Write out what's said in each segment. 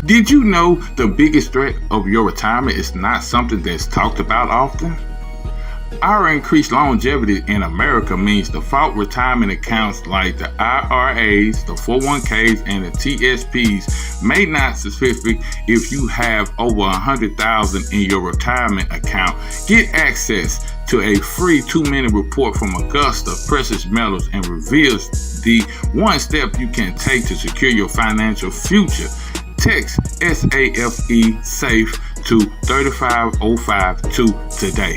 Did you know the biggest threat of your retirement is not something that's talked about often? Our increased longevity in America means default retirement accounts like the IRAs, the 401ks, and the TSPs may not specific if you have over $100,000 in your retirement account. Get access to a free 2-minute report from Augusta Precious Metals and reveals the one step you can take to secure your financial future. Text SAFE SAFE to 35052 today.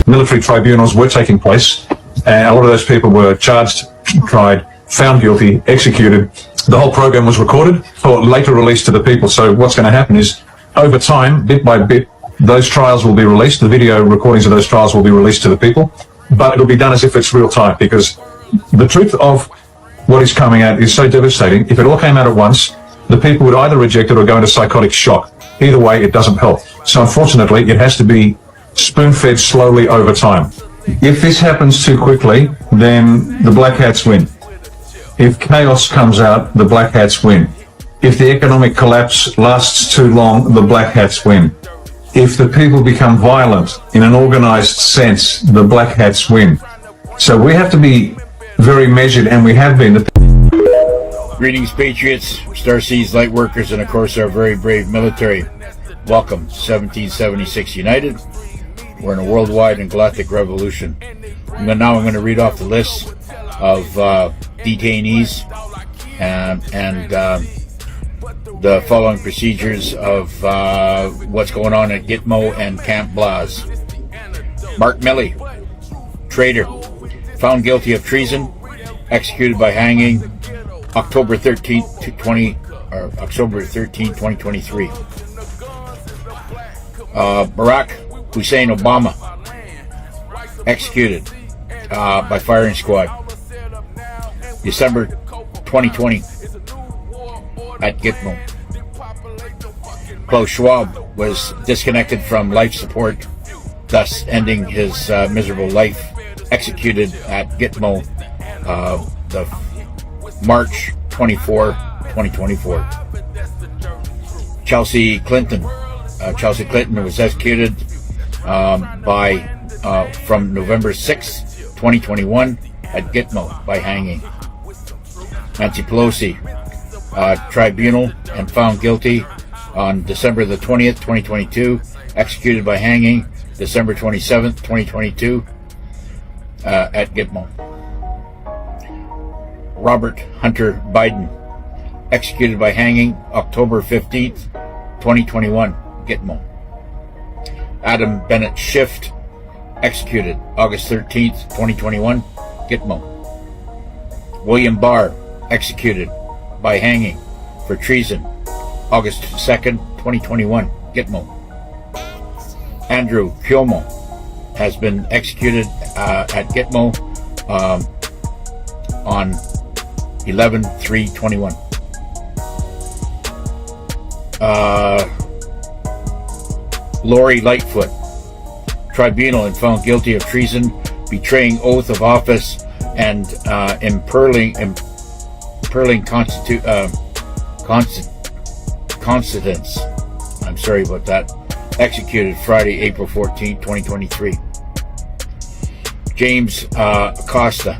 Military tribunals were taking place, and a lot of those people were charged, tried, found guilty, executed. The whole program was recorded for later release to the people. So what's going to happen is, over time, bit by bit, those trials will be released. The video recordings of those trials will be released to the people, but it'll be done as if it's real time, because the truth of what is coming out is so devastating. If it all came out at once, the people would either reject it or go into psychotic shock. Either way, it doesn't help. So unfortunately, it has to be spoon-fed slowly over time. If this happens too quickly, then the black hats win. If chaos comes out, the black hats win. If the economic collapse lasts too long, the black hats win. If the people become violent in an organized sense, the black hats win. So we have to be very measured, and we have been. Greetings, Patriots, Starseeds, light workers, and of course our very brave military. Welcome, 1776 United. We're in a worldwide and galactic revolution. Now I'm going to read off the list of detainees and the following procedures of what's going on at Gitmo and Camp Blas. Mark Milley, traitor, found guilty of treason, executed by hanging, October 13, 2023. Barack Hussein Obama, executed by firing squad, December 2020 at Gitmo. Klaus Schwab was disconnected from life support, thus ending his miserable life, executed at Gitmo the March 24, 2024. Chelsea Clinton was executed from November 6, 2021 at Gitmo by hanging. Nancy Pelosi, tribunal and found guilty on December the 20th, 2022, executed by hanging December 27th, 2022 at Gitmo. Robert Hunter Biden, executed by hanging October 15th, 2021, Gitmo. Adam Bennett Schiff, executed August 13th, 2021, Gitmo. William Barr, executed by hanging for treason August 2nd, 2021, Gitmo. Andrew Cuomo has been executed at Gitmo on 11/3/21. Lori Lightfoot, tribunal and found guilty of treason, betraying oath of office, and imperling constituents. I'm sorry about that. Executed Friday, April 14, 2023. James Acosta,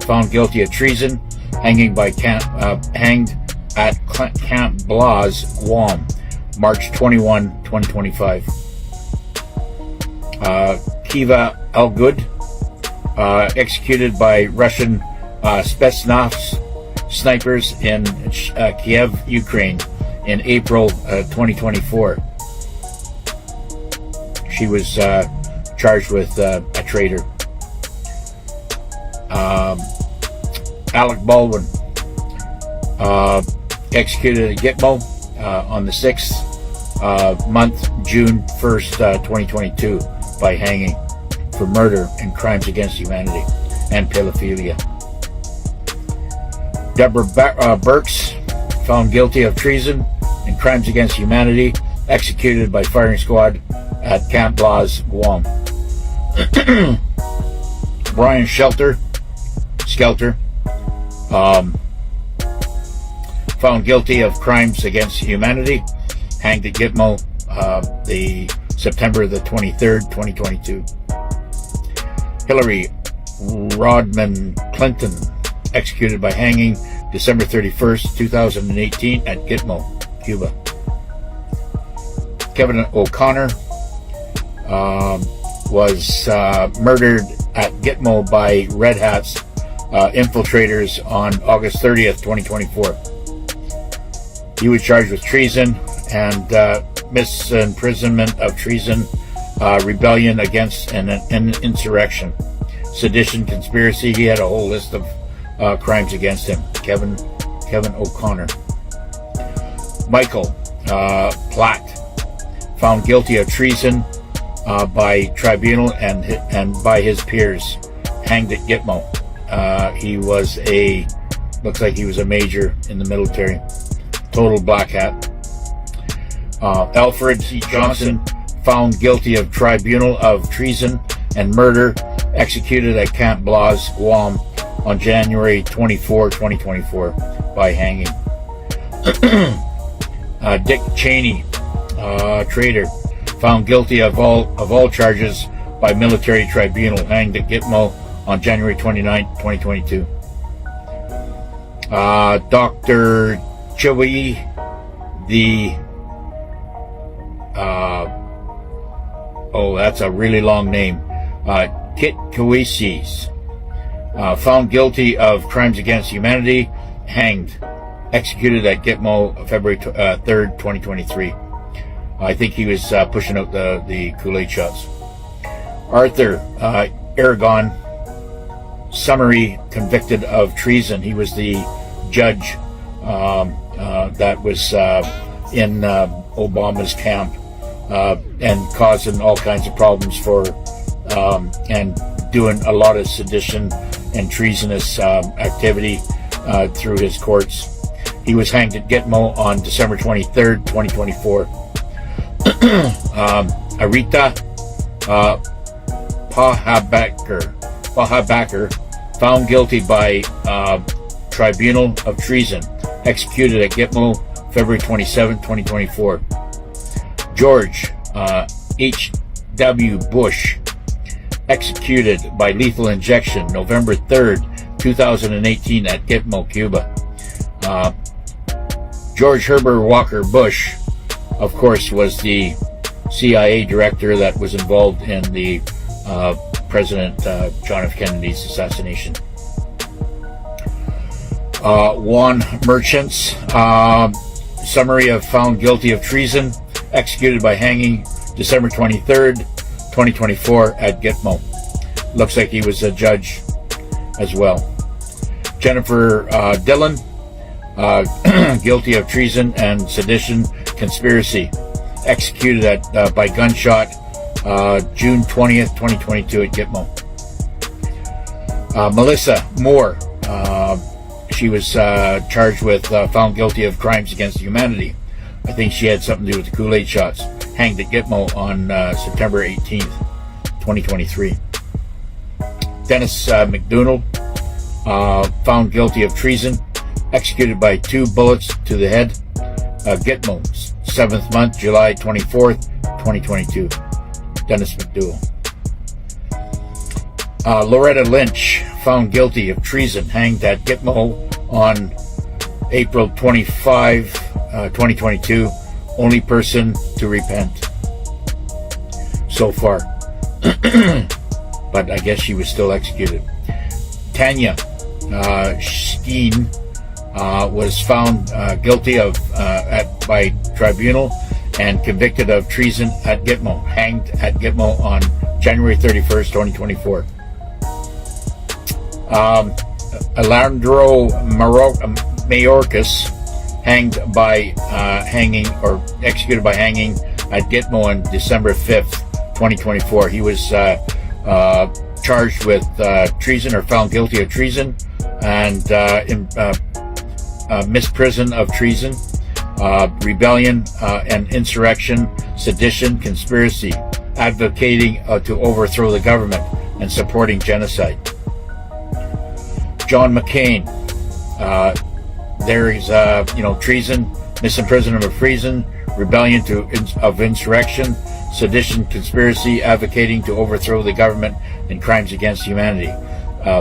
found guilty of treason, hanged at Camp Blas, Guam, March 21, 2025. Kiva Algood, executed by Russian Spetsnaz snipers in Kiev, Ukraine in April 2024. She was charged with a traitor. Alec Baldwin, executed at Gitmo on the 6th month, June 1st, 2022, by hanging for murder and crimes against humanity and pedophilia. Deborah Burks, found guilty of treason and crimes against humanity, executed by firing squad at Camp Blas, Guam. Brian Skelter, found guilty of crimes against humanity, hanged at Gitmo the September the 23rd, 2022. Hillary Rodman Clinton, executed by hanging December 31st, 2018 at Gitmo, Cuba. Kevin O'Connor was murdered at Gitmo by Red Hats infiltrators on August 30th, 2024. He was charged with treason and misimprisonment of treason, rebellion against an insurrection, sedition, conspiracy. He had a whole list of crimes against him. Kevin O'Connor. Michael Platt, found guilty of treason by tribunal and by his peers, hanged at Gitmo. He was looks like he was a major in the military. Total black hat. Alfred C. Johnson, found guilty of tribunal of treason and murder, executed at Camp Blas, Guam on January 24, 2024 by hanging. Dick Cheney, traitor, found guilty of all charges by military tribunal, hanged at Gitmo on January 29, 2022. Dr. Chewy, that's a really long name. Kit Kawisis, found guilty of crimes against humanity, hanged, executed at Gitmo February 3rd, 2023. I think he was pushing out the Kool-Aid shots. Arthur Aragon, summary convicted of treason. He was the judge that was in Obama's camp and causing all kinds of problems for and doing a lot of sedition and treasonous activity through his courts. He was hanged at Gitmo on December 23rd, 2024. Arita Pahabaker, found guilty by tribunal of treason, executed at Gitmo February 27, 2024. George H.W. Bush, executed by lethal injection November 3rd, 2018 at Gitmo, Cuba. George Herbert Walker Bush, of course, was the CIA director that was involved in the President John F. Kennedy's assassination. Juan Merchants, summary of found guilty of treason, executed by hanging December 23rd, 2024 at Gitmo. Looks like he was a judge as well. Jennifer Dillon, guilty of treason and sedition conspiracy, executed by gunshot June 20th, 2022 at Gitmo. Melissa Moore, she was charged with found guilty of crimes against humanity. I think she had something to do with the Kool-Aid shots. Hanged at Gitmo on September 18th, 2023. Dennis McDonald, found guilty of treason, executed by 2 bullets to the head. Gitmo, 7th month, July 24th, 2022. Dennis McDowell. Loretta Lynch, found guilty of treason, hanged at Gitmo on April 25, 2022. Only person to repent so far. But I guess she was still executed. Tanya Steen, was found guilty of by tribunal and convicted of treason at Gitmo, hanged at Gitmo on January 31st, 2024. Alejandro Mayorkas, hanged by hanging or executed by hanging at Gitmo on December 5th, 2024. He was charged with treason, or found guilty of treason, and misprison of treason, rebellion and insurrection, sedition, conspiracy, advocating to overthrow the government, and supporting genocide. John McCain, there is treason, misimprisonment of treason, rebellion of insurrection, sedition, conspiracy, advocating to overthrow the government, and crimes against humanity.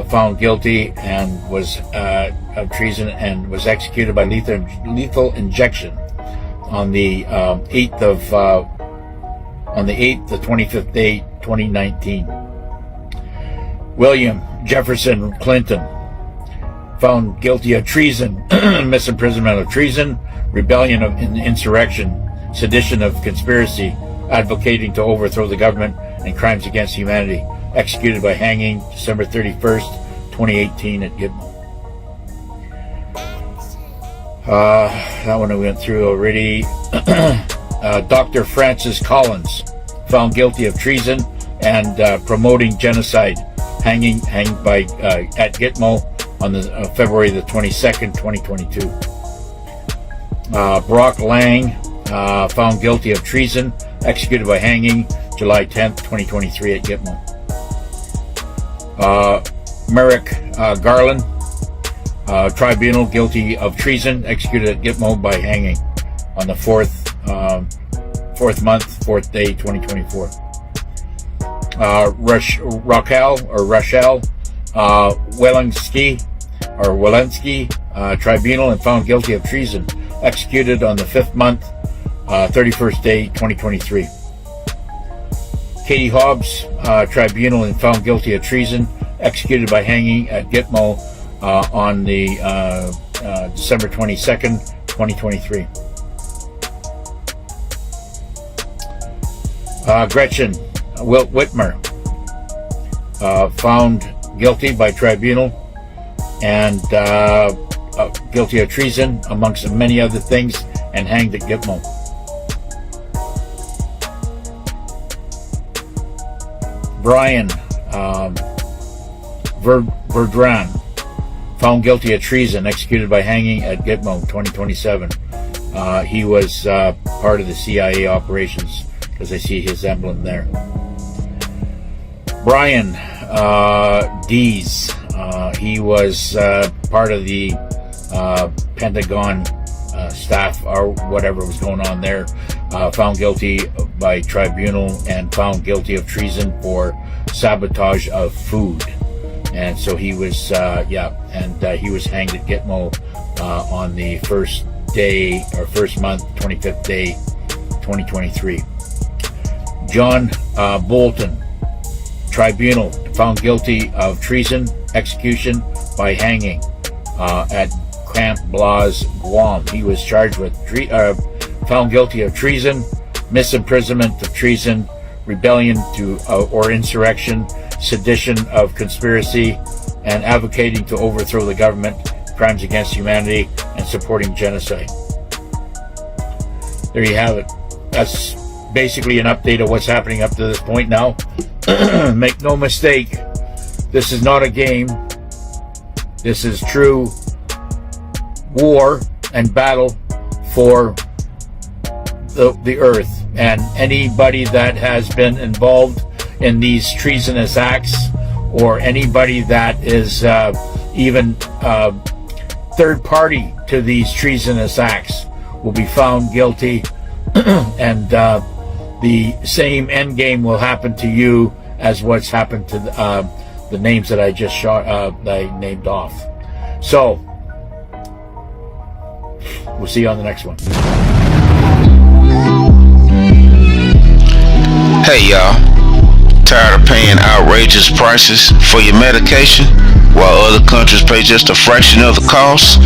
Found guilty and was of treason and was executed by lethal injection on the 8th of the 25th day, 2019. William Jefferson Clinton, found guilty of treason, misimprisonment of treason, rebellion of insurrection, sedition of conspiracy, advocating to overthrow the government, and crimes against humanity. Executed by hanging December 31st, 2018 at Gitmo. That one we went through already. Dr. Francis Collins, found guilty of treason and promoting genocide, hanged by at Gitmo on the February the 22nd, 2022. Brock Lang, found guilty of treason, executed by hanging July 10th, 2023 at Gitmo. Merrick Garland, tribunal, guilty of treason, executed at Gitmo by hanging on the 4th day, 2024. Rochelle Walensky, tribunal, and found guilty of treason, executed on the 5th month, 31st day, 2023. Katie Hobbs, tribunal, and found guilty of treason, executed by hanging at Gitmo on the December 22nd, 2023. Gretchen Whitmer, found guilty by tribunal and guilty of treason, amongst many other things, and hanged at Gitmo. Brian Verdran, found guilty of treason, executed by hanging at Gitmo, 2027. He was part of the CIA operations, because I see his emblem there. Brian Dees, he was part of the Pentagon staff, or whatever was going on there, found guilty by tribunal and found guilty of treason for sabotage of food. And so he was, he was hanged at Gitmo on the first month, 25th day, 2023. John Bolton, tribunal, found guilty of treason, execution by hanging at Camp Blas, Guam. He was charged with found guilty of treason, misimprisonment of treason, rebellion to or insurrection, sedition of conspiracy, and advocating to overthrow the government, crimes against humanity, and supporting genocide. There you have it. That's basically an update of what's happening up to this point now. Make no mistake, this is not a game. This is true war and battle for the earth, and anybody that has been involved in these treasonous acts, or anybody that is even third party to these treasonous acts, will be found guilty, and the same end game will happen to you as what's happened to the names that I just that I named off. So we'll see you on the next one. Hey y'all, tired of paying outrageous prices for your medication? while other countries pay just a fraction of the cost?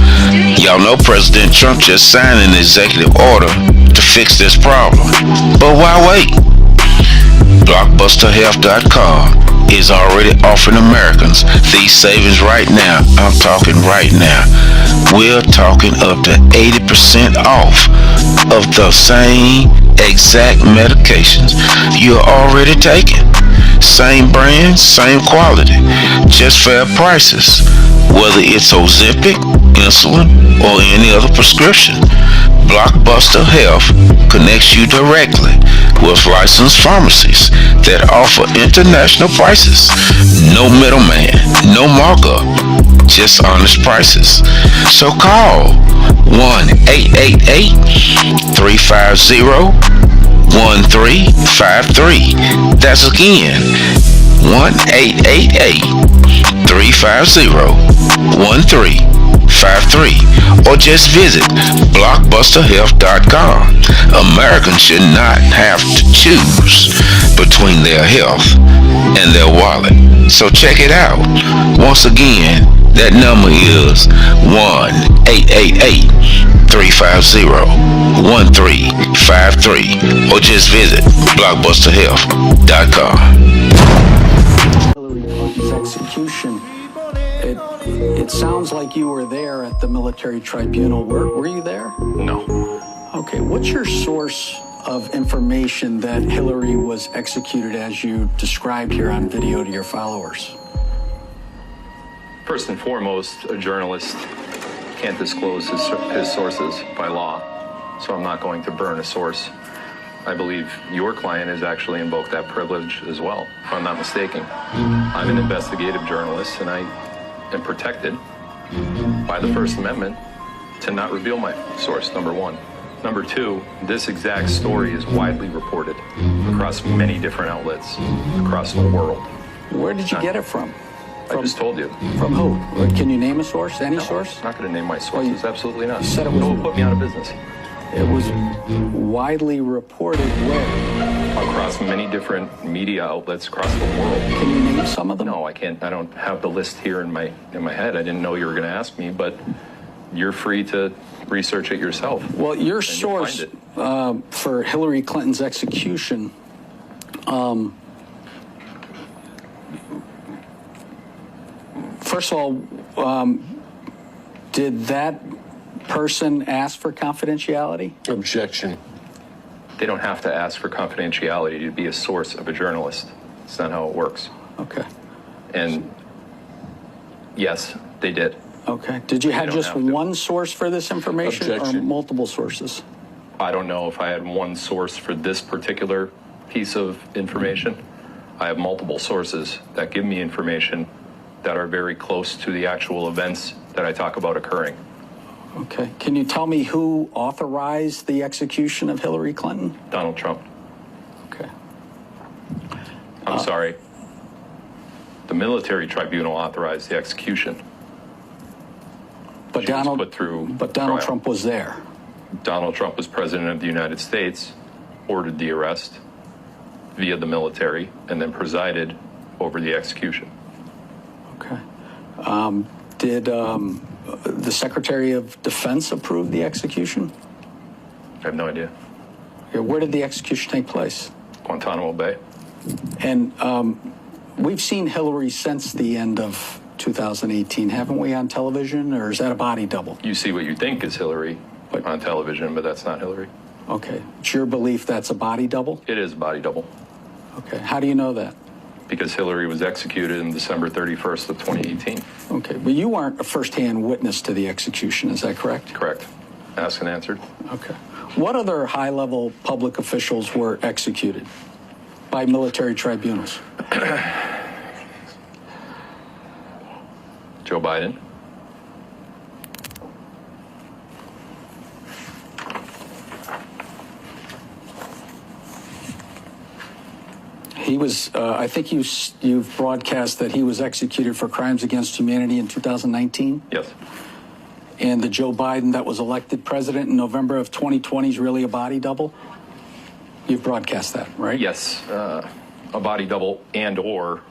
Y'all know President Trump just signed an executive order to fix this problem. But why wait? BlockbusterHealth.com is already offering Americans these savings right now. I'm talking right now. We're talking up to 80% off of the same exact medications you're already taking. Same brand, same quality, just fair prices. Whether it's Ozempic, insulin, or any other prescription, Blockbuster Health connects you directly with licensed pharmacies that offer international prices. No middleman, no markup, just honest prices. So call 1-888-350-1353. That's again 1-888-350-1353, or just visit blockbusterhealth.com. Americans should not have to choose between their health and their wallet. So check it out. Once again, that number is 1-888-350-1353, or just visit blockbusterhealth.com. Execution. It sounds like you were there at the military tribunal. Were you there? No. Okay, what's your source of information that Hillary was executed as you described here on video to your followers? First and foremost, a journalist can't disclose his sources by law, so I'm not going to burn a source. I believe your client has actually invoked that privilege as well, if I'm not mistaken. I'm an investigative journalist, and I am protected by the First Amendment to not reveal my source, number one. Number two, this exact story is widely reported across many different outlets across the world. Where did you get it from? I just told you. From who? Can you name a source? Any source? I'm not going to name my sources. Absolutely not. You said it was. Don't put me out of business. It was widely reported where? Across many different media outlets across the world. Can you name some of them? No, I can't. I don't have the list here in my head. I didn't know you were going to ask me, but you're free to research it yourself. Well, your source for Hillary Clinton's execution, first of all, did that person ask for confidentiality? Objection. They don't have to ask for confidentiality to be a source of a journalist. It's not how it works. Okay. And yes, they did. Okay. Did you have just one source for this information Objection. or multiple sources? I don't know if I had one source for this particular piece of information. I have multiple sources that give me information that are very close to the actual events that I talk about occurring. Okay. Can you tell me who authorized the execution of Hillary Clinton? Donald Trump. Okay. I'm sorry. The military tribunal authorized the execution. But She was Donald put through Donald trial. Trump was there. Donald Trump was president of the United States, ordered the arrest via the military, and then presided over the execution. Okay. Did the Secretary of Defense approve the execution? I have no idea. Okay, where did the execution take place? Guantanamo Bay. And we've seen Hillary since the end of 2018, haven't we, on television, or is that a body double? You see what you think is Hillary on television, but that's not Hillary. Okay. It's your belief that's a body double? It is a body double. Okay. How do you know that? Because Hillary was executed on December 31st of 2018. Okay. But you weren't a first-hand witness to the execution, is that correct? Correct. Asked and answered. Okay. What other high-level public officials were executed by military tribunals? Joe Biden. He was, I think you've broadcast that he was executed for crimes against humanity in 2019. Yes. And the Joe Biden that was elected president in November of 2020 is really a body double? You've broadcast that, right? Yes. A body double and or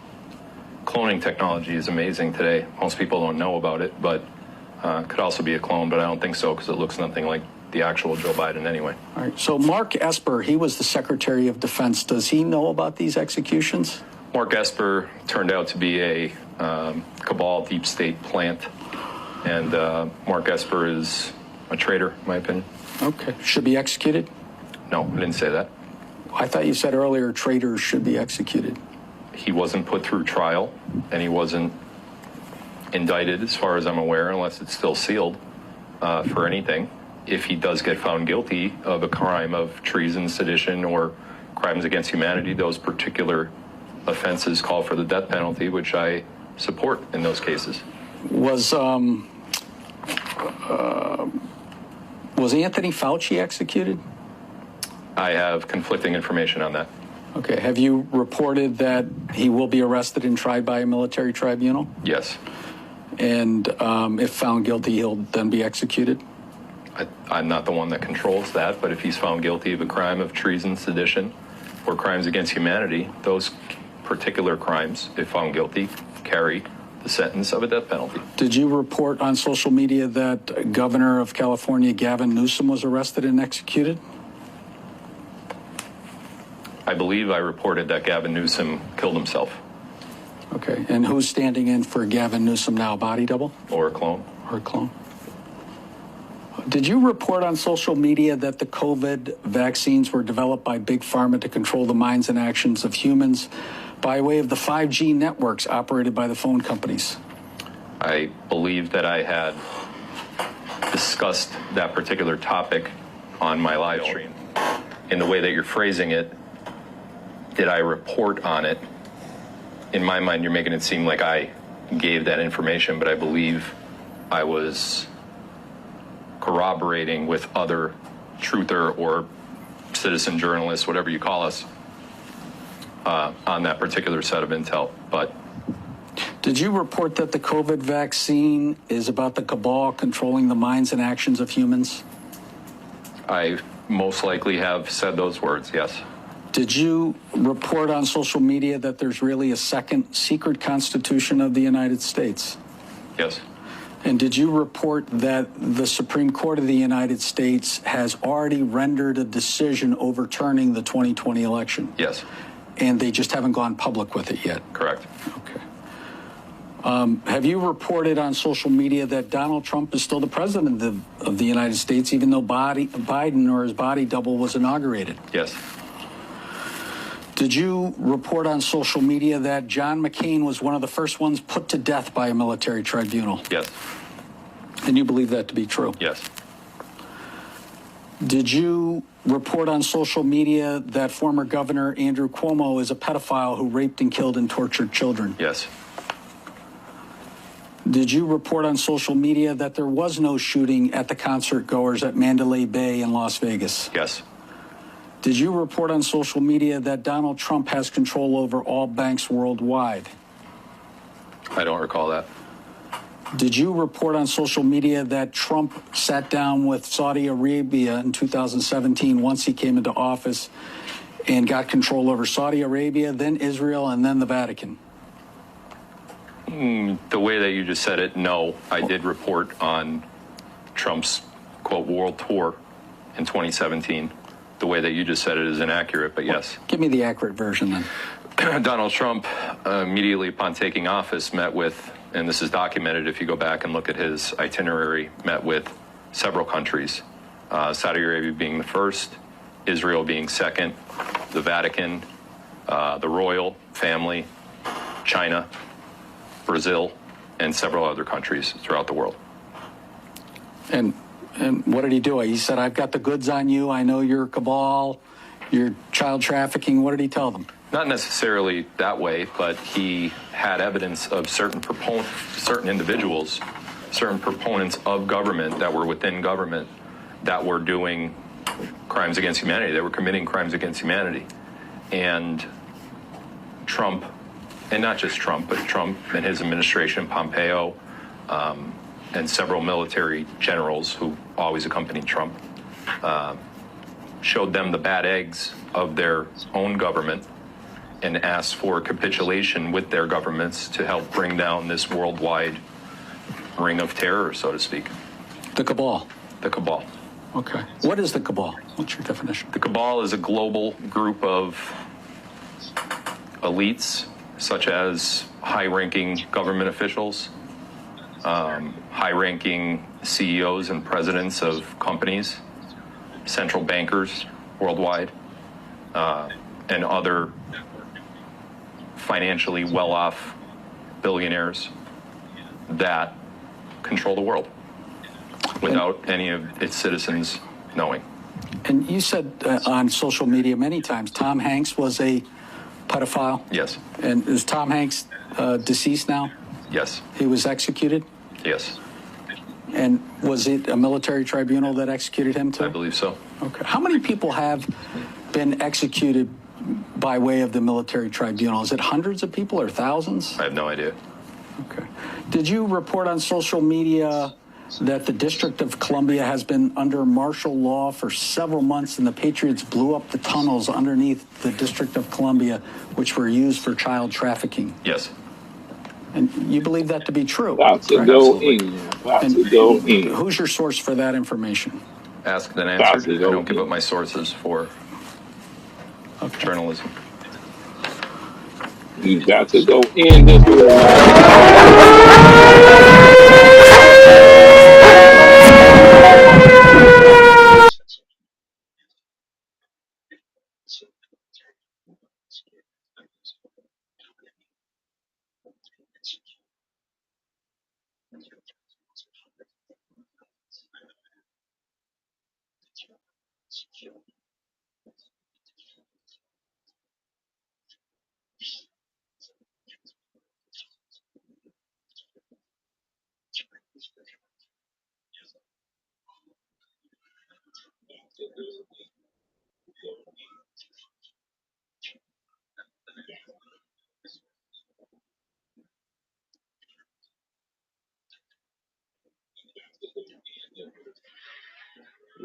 cloning technology is amazing today. Most people don't know about it, but could also be a clone, but I don't think so because it looks nothing like the actual Joe Biden anyway. All right. So Mark Esper, he was the Secretary of Defense. Does he know about these executions? Mark Esper turned out to be a cabal deep state plant, and Mark Esper is a traitor, in my opinion. Okay. Should be executed? No, I didn't say that. I thought you said earlier traitors should be executed. He wasn't put through trial, and he wasn't indicted, as far as I'm aware, unless it's still sealed for anything. If he does get found guilty of a crime of treason, sedition, or crimes against humanity, those particular offenses call for the death penalty, which I support in those cases. Was Anthony Fauci executed? I have conflicting information on that. Okay. Have you reported that he will be arrested and tried by a military tribunal? Yes. And if found guilty, he'll then be executed? I'm not the one that controls that, but if he's found guilty of a crime of treason, sedition, or crimes against humanity, those particular crimes, if found guilty, carry the sentence of a death penalty. Did you report on social media that Governor of California Gavin Newsom was arrested and executed? I believe I reported that Gavin Newsom killed himself. Okay. And who's standing in for Gavin Newsom now? Body double? Or a clone. Or a clone? Did you report on social media that the COVID vaccines were developed by Big Pharma to control the minds and actions of humans by way of the 5G networks operated by the phone companies? I believe that I had discussed that particular topic on my live stream. In the way that you're phrasing it, did I report on it? In my mind, you're making it seem like I gave that information, but I believe I was corroborating with other truther or citizen journalists, whatever you call us, on that particular set of intel. But did you report that the COVID vaccine is about the cabal controlling the minds and actions of humans? I most likely have said those words, yes. Did you report on social media that there's really a second secret constitution of the United States? Yes. And did you report that the Supreme Court of the United States has already rendered a decision overturning the 2020 election? Yes. And they just haven't gone public with it yet? Correct. Okay. Have you reported on social media that Donald Trump is still the president of the United States, even though Biden or his body double was inaugurated? Yes. Did you report on social media that John McCain was one of the first ones put to death by a military tribunal? Yes. And you believe that to be true? Yes. Did you report on social media that former Governor Andrew Cuomo is a pedophile who raped and killed and tortured children? Yes. Did you report on social media that there was no shooting at the concert goers at Mandalay Bay in Las Vegas? Yes. Did you report on social media that Donald Trump has control over all banks worldwide? I don't recall that. Did you report on social media that Trump sat down with Saudi Arabia in 2017 once he came into office and got control over Saudi Arabia, then Israel, and then the Vatican? The way that you just said it, no. I did report on Trump's, quote, world tour in 2017. The way that you just said it is inaccurate, but yes. Give me the accurate version then. Donald Trump, immediately upon taking office, met with, and this is documented if you go back and look at his itinerary, met with several countries. Saudi Arabia being the first, Israel being second, the Vatican, the royal family, China, Brazil, and several other countries throughout the world. And what did he do? He said, I've got the goods on you. I know you're cabal, you're child trafficking. What did he tell them? Not necessarily that way, but he had evidence of certain individuals, certain proponents of government that were within government that were doing crimes against humanity. They were committing crimes against humanity. And Trump, and not just Trump, but Trump and his administration, Pompeo, and several military generals who always accompanied Trump, showed them the bad eggs of their own government and asked for capitulation with their governments to help bring down this worldwide ring of terror, so to speak. The cabal. The cabal. Okay. What is the cabal? What's your definition? The cabal is a global group of elites, such as high-ranking government officials, high-ranking CEOs and presidents of companies, central bankers worldwide, and other financially well-off billionaires that control the world without any of its citizens knowing. And you said on social media many times Tom Hanks was a pedophile. Yes. And is Tom Hanks deceased now? Yes. He was executed? Yes. And was it a military tribunal that executed him too? I believe so. Okay. How many people have been executed by way of the military tribunal? Is it hundreds of people or thousands? I have no idea. Okay. Did you report on social media that the District of Columbia has been under martial law for several months and the Patriots blew up the tunnels underneath the District of Columbia, which were used for child trafficking? Yes. And you believe that to be true? About to correct? go in. About to go in. Who's your source for that information? Asked and About answered. to I go don't give in. up my sources for journalism. You got to go in this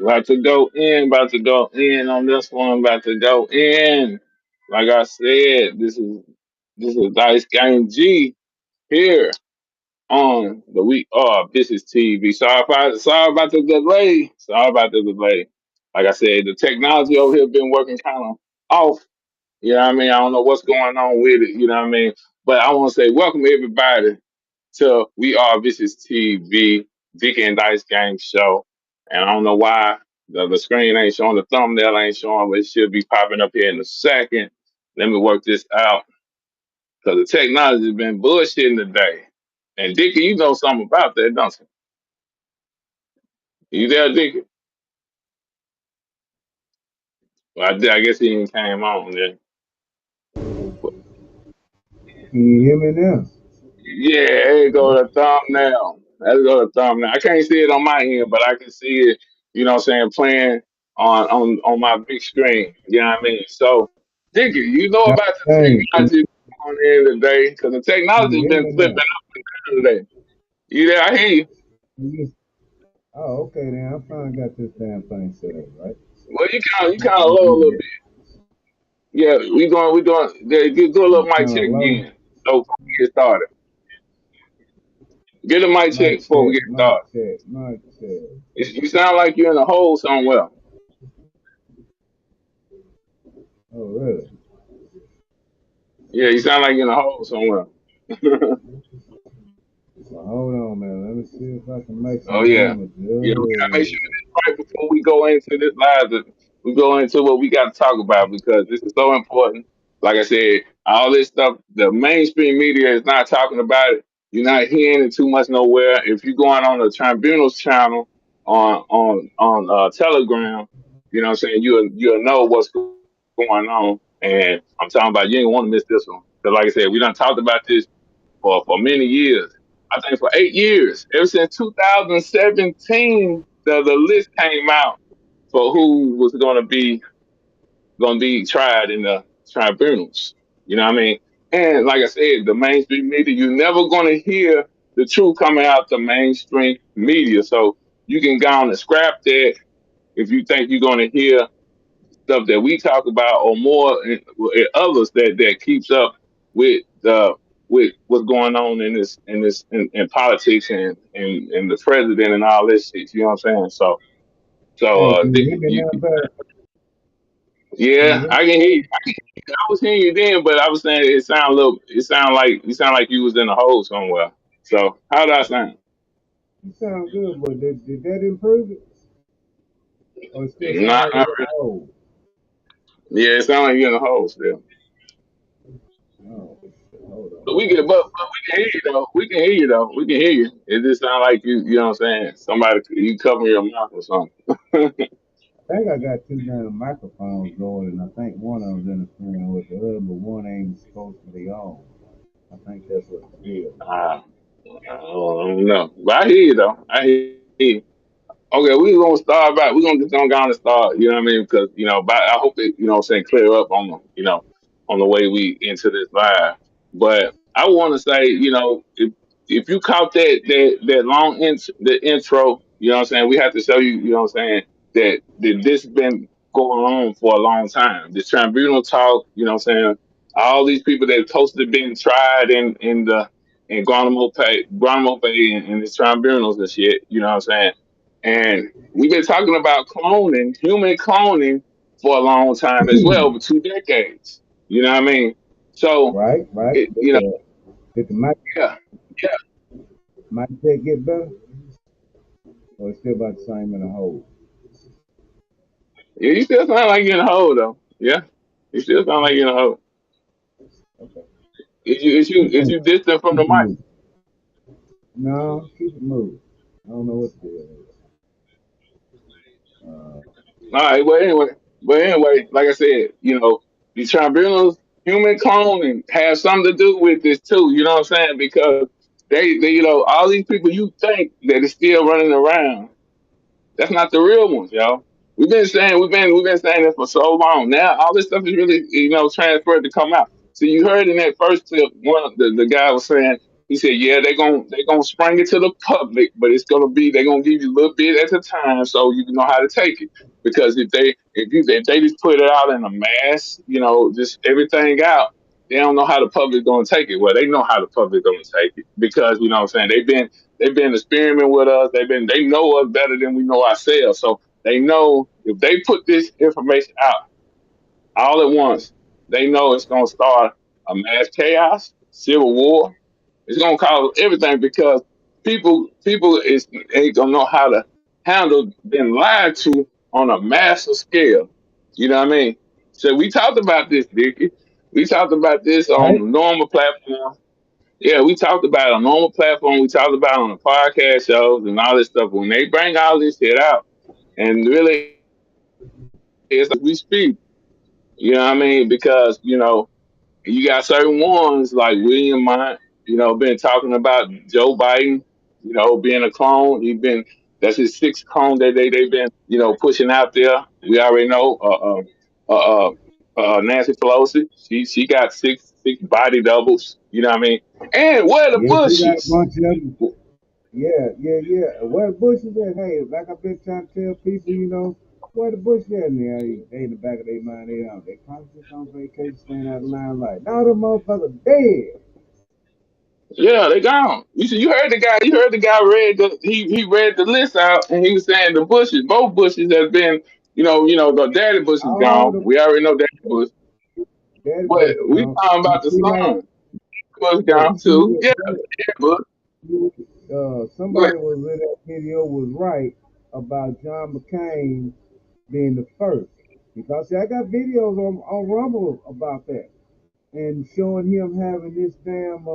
About to go in, about to go in on this one, about to go in. Like I said, this is Dice Game G here on the We Are Business TV. Sorry about the delay. Sorry about the delay. Like I said, the technology over here been working kind of off. You know what I mean? I don't know what's going on with it, you know what I mean? But I want to say welcome everybody to We Are Business TV, Dick and Dice Game Show. And I don't know why the screen ain't showing, the thumbnail ain't showing, but it should be popping up here in a second. Let me work this out because the technology has been bullshitting today. And Dickie, you know something about that, don't you? You there, Dickie? Well, I guess he ain't came on then. Can you hear me now? Yeah, there you go, the thumbnail. There go the thumbnail. I can't see it on my end, but I can see it, you know what I'm saying, playing on my big screen. You know what I mean? So, Dickie, you know about the Hey, technology on there today? Because the can technology you has hear been me flipping now? up and down today. You there? I hear you. Oh, okay then. I finally got this damn thing set up, right? Well, you kind of You, low a little you, bit. Yeah, do a little you mic kind check of low. again. So before we get started, get a mic check Mic before we check, get mic started. check, mic check. You sound like you're in a hole somewhere. Oh, really? Yeah, you sound like you're in a hole somewhere. Well, hold on, man. Let me see if I can make Oh some yeah, yeah. We gotta make damages. sure this right before we go into this live. That we go into what we got to talk about because this is so important. Like I said, all this stuff, the mainstream media is not talking about it. You're not hearing it too much nowhere. If you're going on the Tribunals channel on Telegram, you know what I'm saying, you'll know what's going on. And I'm talking about you ain't want to miss this one. Because like I said, we done talked about this for many years. I think for 8 years, ever since 2017, the list came out for who was going to be tried in the tribunals. You know what I mean? And like I said, the mainstream media, you're never going to hear the truth coming out the mainstream media. So you can go on and scrap that if you think you're going to hear stuff that we talk about, or more in others that keeps up with with what's going on in politics and the president and all this shit. You know what I'm saying? Hey, can you hear me You, now, better? Can you yeah, hear me? I can hear you. I was hearing you then, but I was saying it sound like you was in a hole somewhere. So how did I sound? You sound good, but did that improve it? Or it still sound like Not you're really. old? Yeah, it sounds like you're in a hole still. Oh, shit. Hold on, But hold on. but we can hear you though. We can hear you though. We can hear you. It just sound like you know what I'm saying? Somebody you cover your mouth or something. I think I got two damn microphones going, and I think one of them's interfering with the other, but one ain't supposed to be on. I think that's what it is. I don't know. But I hear you though. I hear you. Okay, we're gonna just gonna go on and start, you know what I mean? Because, but I hope it, what I'm saying, clear up on on the way we into this live. But I wanna say, if you caught that long the intro, you know what I'm saying, we have to show you, you know what I'm saying, that this been going on for a long time. This tribunal talk, you know what I'm saying, all these people that supposed to been tried in Guantanamo Bay and the tribunals and shit, you know what I'm saying? And we've been talking about cloning, human cloning, for a long time as well, over 2 decades. You know what I mean? So, Right, right. it, you know, Did the mic, yeah, yeah, mic check get better? Or it's still about the same in a hole? yeah. You still sound like you're in a hole, though. Yeah, you still sound like you're in a hole. Okay. Keep Is moving. you distant from the Keep it mic? moving. No, keep it moving. I don't know what the deal is. Uh, All right. Well, anyway, like I said, these tribunals, human cloning, has something to do with this too. You know what I'm saying? Because they all these people you think that is still running around. That's not the real ones, y'all. We've been saying this for so long. Now all this stuff is really transferred to come out. So you heard in that first clip, one of the guy was saying, he said, yeah, they're gonna spring it to the public, but they're gonna give you a little bit at a time so you can know how to take it. Because if they just put it out in a mass, just everything out, they don't know how the public's gonna take it. Well, they know how the public's gonna take it because what I'm saying, they've been experimenting with us. They know us better than we know ourselves. So they know if they put this information out all at once, they know it's gonna start a mass chaos, civil war. It's gonna cause everything because people is ain't gonna know how to handle being lied to on a massive scale. You know what I mean? So we talked about this, Dickie. We talked about this right? on normal platforms. Yeah, we talked about it on normal platform. We talked about it on the podcast shows and all this stuff. When they bring all this shit out, and really, it's like we speak. You know what I mean? Because you got certain ones like William Mott. Been talking about Joe Biden. Being a clone. That's his sixth clone that they've been pushing out there. We already know. Nancy Pelosi. She got six body doubles. You know what I mean? And where the Yeah, she got a Bushes? bunch of them. Yeah, yeah, yeah. Where the Bush is at? Hey, like I've been trying to tell people, where the Bush at now? They in the back of their mind, they probably just on vacation, staying out of line like, no, the motherfucker dead. Yeah, they gone. You heard the guy. You heard the guy he read the list out, and he was saying the Bushes, both Bushes, have been. The Daddy Bush is All gone. the We already know Daddy Bush, daddy but Bush is we gone. talking You about the see, like, son. Bush hey, gone see, too. Yeah, Daddy Bush. But somebody was in that video was right about John McCain being the first. Because see, I got videos on Rumble about that and showing him having this damn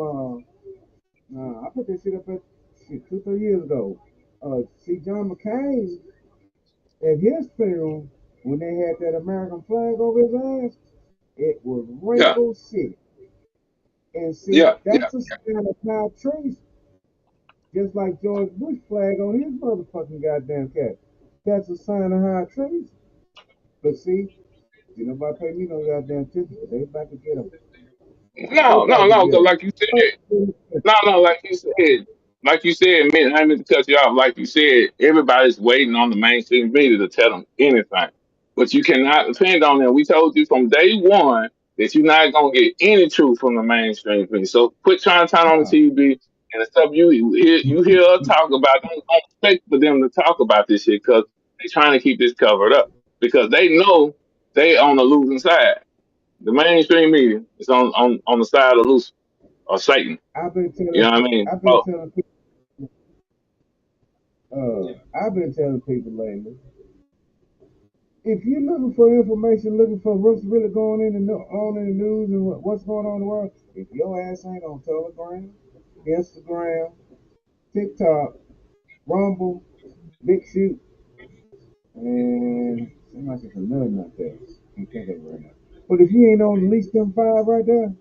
I put this shit up at shit 2, 3 years ago. See John McCain at his funeral when they had that American flag over his ass, it was yeah, Rainbow City. And see, yeah, yeah. that's a sign of high treason, just like George Bush flag on his motherfucking goddamn cap. That's a sign of high treason. But see, you nobody pay me no goddamn attention, but they about to get them. They No, no, about to no. get Because them. like you said, no, like you said, man, I meant to cut you off. Like you said, everybody's waiting on the mainstream media to tell them anything. but you cannot depend on them. We told you from day one that you're not gonna get any truth from the mainstream media. So quit trying to turn on the Nah, TV and the stuff you hear us talk about. Don't expect for them to talk about this shit because they're trying to keep this covered up because they know they on the losing side. The mainstream media is on the side of Lucifer or Satan. I've been You telling know what I mean? I've been telling people I've been telling people lately, if you're looking for information, looking for what's really going on in the news and what's going on in the world, if your ass ain't on Telegram, Instagram, TikTok, Rumble, Big Shoot, and seems like it's another nut there. Can't think of it right now. But if you ain't on at least them five right there,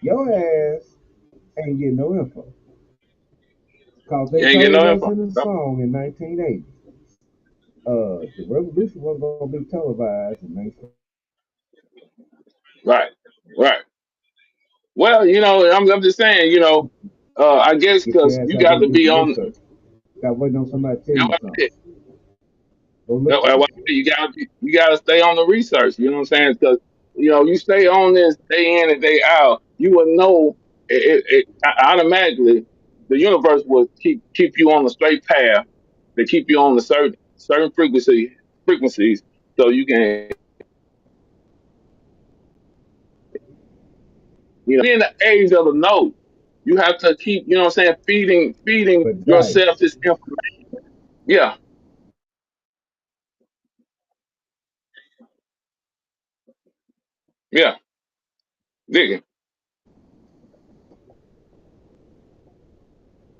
your ass ain't getting no info. Cause You they ain't getting told no us info. in the song in 1980, the revolution wasn't gonna be televised and mainstream. Right, right. Well, I'm just saying, I guess Get because your ass you out there got and to do be some on. research. Stop waiting on somebody to tell That's you what I something. said. Go look That's for what the I shit. said. You gotta stay on the research. You know what I'm saying? Because you stay on this day in and day out, you will know automatically the universe will keep you on the straight path to keep you on the certain frequencies, so you can in the age of the no. You have to keep, what I'm saying, feeding But yourself Dice, this information. Yeah, yeah, digging,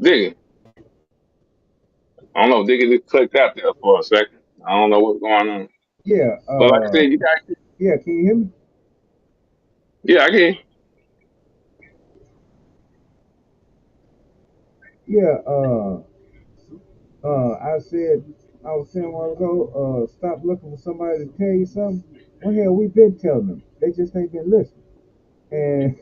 digging. I don't know, digging just clicked out there for a second. I don't know what's going on. yeah, But like I said, you got, yeah. Can you hear me? yeah, I can. Yeah, I said, I was saying a while ago, stop looking for somebody to tell you something. Well, hell, we've been telling them. They just ain't been listening. And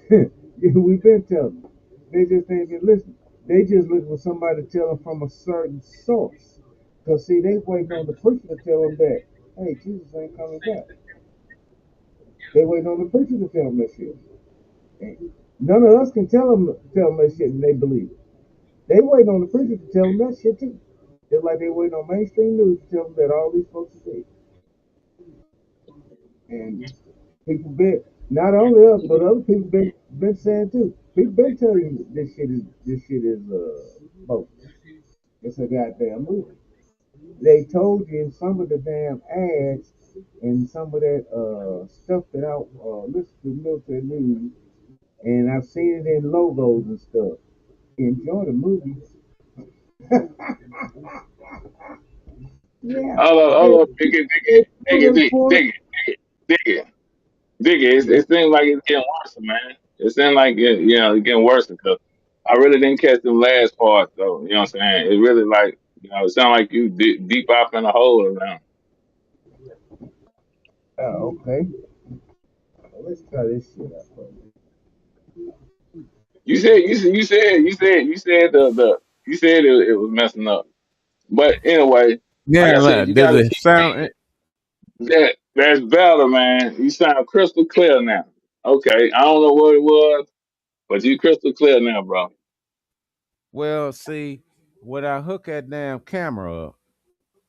we've been telling them. They just ain't been listening. They just looking for somebody to tell them from a certain source. Because, see, they waiting on the preacher to tell them that, hey, Jesus ain't coming back. They waiting on the preacher to tell them that shit. And none of us can tell them that shit and they believe it. They waiting on the preacher to tell them that shit too. Just like they waiting on mainstream news to tell them that all these folks are dead. And people been not only us but other people been saying too. People been telling you this shit is bogus. It's a goddamn movie. They told you in some of the damn ads and some of that stuff that I listen to military news, and I've seen it in logos and stuff. Enjoy the movie. Yeah, Hold up, dig it, they pull it for dig it, dig it. It seems like it's getting worse, man. It seems like it's getting worse because I really didn't catch them last part though. You know what I'm saying? It really like, it sounds like you deep off in a hole around. okay. Well, let's try this shit out for you. You said you said it was messing up. But anyway, like Yeah, I said, man. you Does gotta it keep sound? that's better, man. You sound crystal clear now. Okay, I don't know what it was, but you crystal clear now, bro. Well, see, when I hook that damn camera up,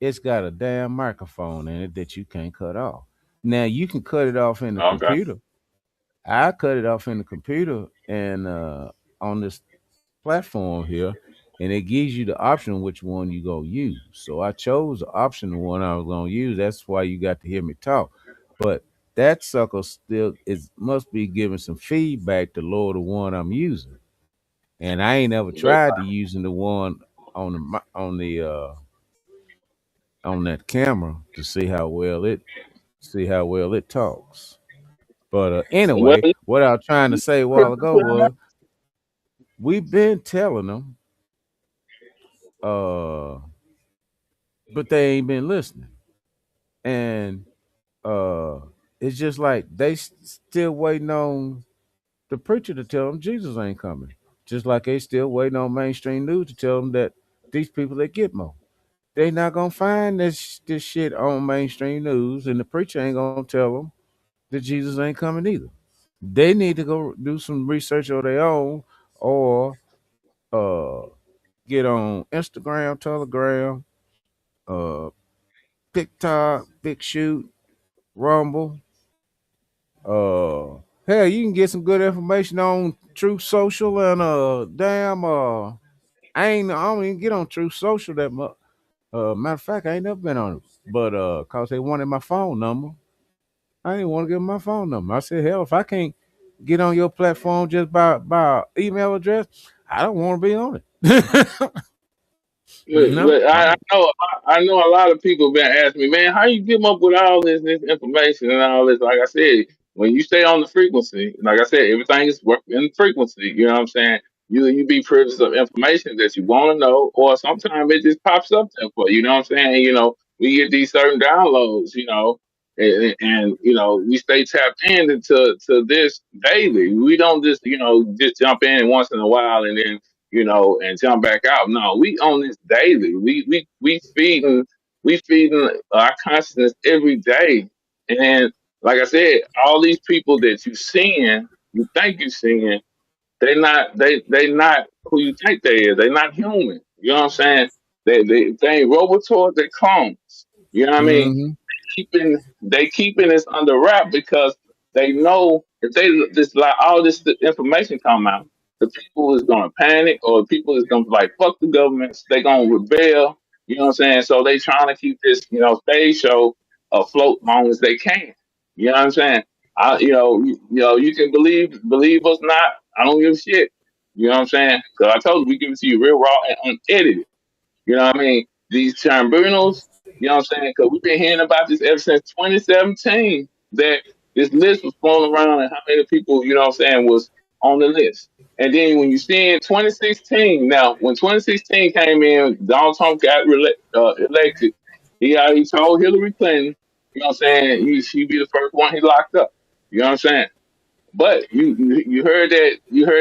it's got a damn microphone in it that you can't cut off. Now you can cut it off in the Okay. computer. I cut it off in the computer and on this platform here, and it gives you the option which one you gonna use. So I chose the option the one I was gonna use. That's why you got to hear me talk. But that sucker still is must be giving some feedback to lower the one I'm using. And I ain't ever That's tried to using the one on on that camera to see how well it talks. But well, anyway, what I was trying to say a while crystal ago clear now. was we've been telling them, uh, but they ain't been listening. And uh, it's just like they still waiting on the preacher to tell them Jesus ain't coming. Just like they still waiting on mainstream news to tell them that these people they get more. They not gonna find this shit on mainstream news, and the preacher ain't gonna tell them that Jesus ain't coming either. They need to go do some research on their own, or uh, get on Instagram, Telegram, uh, TikTok, Big Shoot, Rumble. Hell, you can get some good information on Truth Social and damn I don't even get on Truth Social that much. Matter of fact, I ain't never been on it. But cause they wanted my phone number. I didn't want to give them my phone number. I said, hell, if I can't get on your platform just by email address, I don't want to be on it. You know? Look, I know a lot of people been asking me, man, how you come up with all this information and all this? Like I said, when you stay on the frequency, like I said, everything is working in frequency. You know what I'm saying? You be privileged of information that you want to know, or sometimes it just pops up there for you. You know what I'm saying? We get these certain downloads. And we stay tapped into this daily. We don't just jump in once in a while and then and jump back out. No, we on this daily. We feeding our consciousness every day. And like I said, all these people that you think you seeing, they not who you think they is. They not human. You know what I'm saying? They ain't robots, they clones. You know what I mean? Mm-hmm. They keeping this under wrap because they know if they just like all this information come out, the people is gonna panic or people is gonna be like fuck the governments. They gonna rebel. You know what I'm saying? So they trying to keep this stage show afloat long as they can. You know what I'm saying? You can believe us not. I don't give a shit. You know what I'm saying? Because I told you we give it to you real raw and unedited. You know what I mean? These tribunals, you know what I'm saying? Because we've been hearing about this ever since 2017 that this list was flown around and how many people, you know what I'm saying, was on the list. And then when you see in 2016, now when 2016 came in, Donald Trump got elected. He told Hillary Clinton, you know what I'm saying, she'd be the first one he locked up. You know what I'm saying? But you heard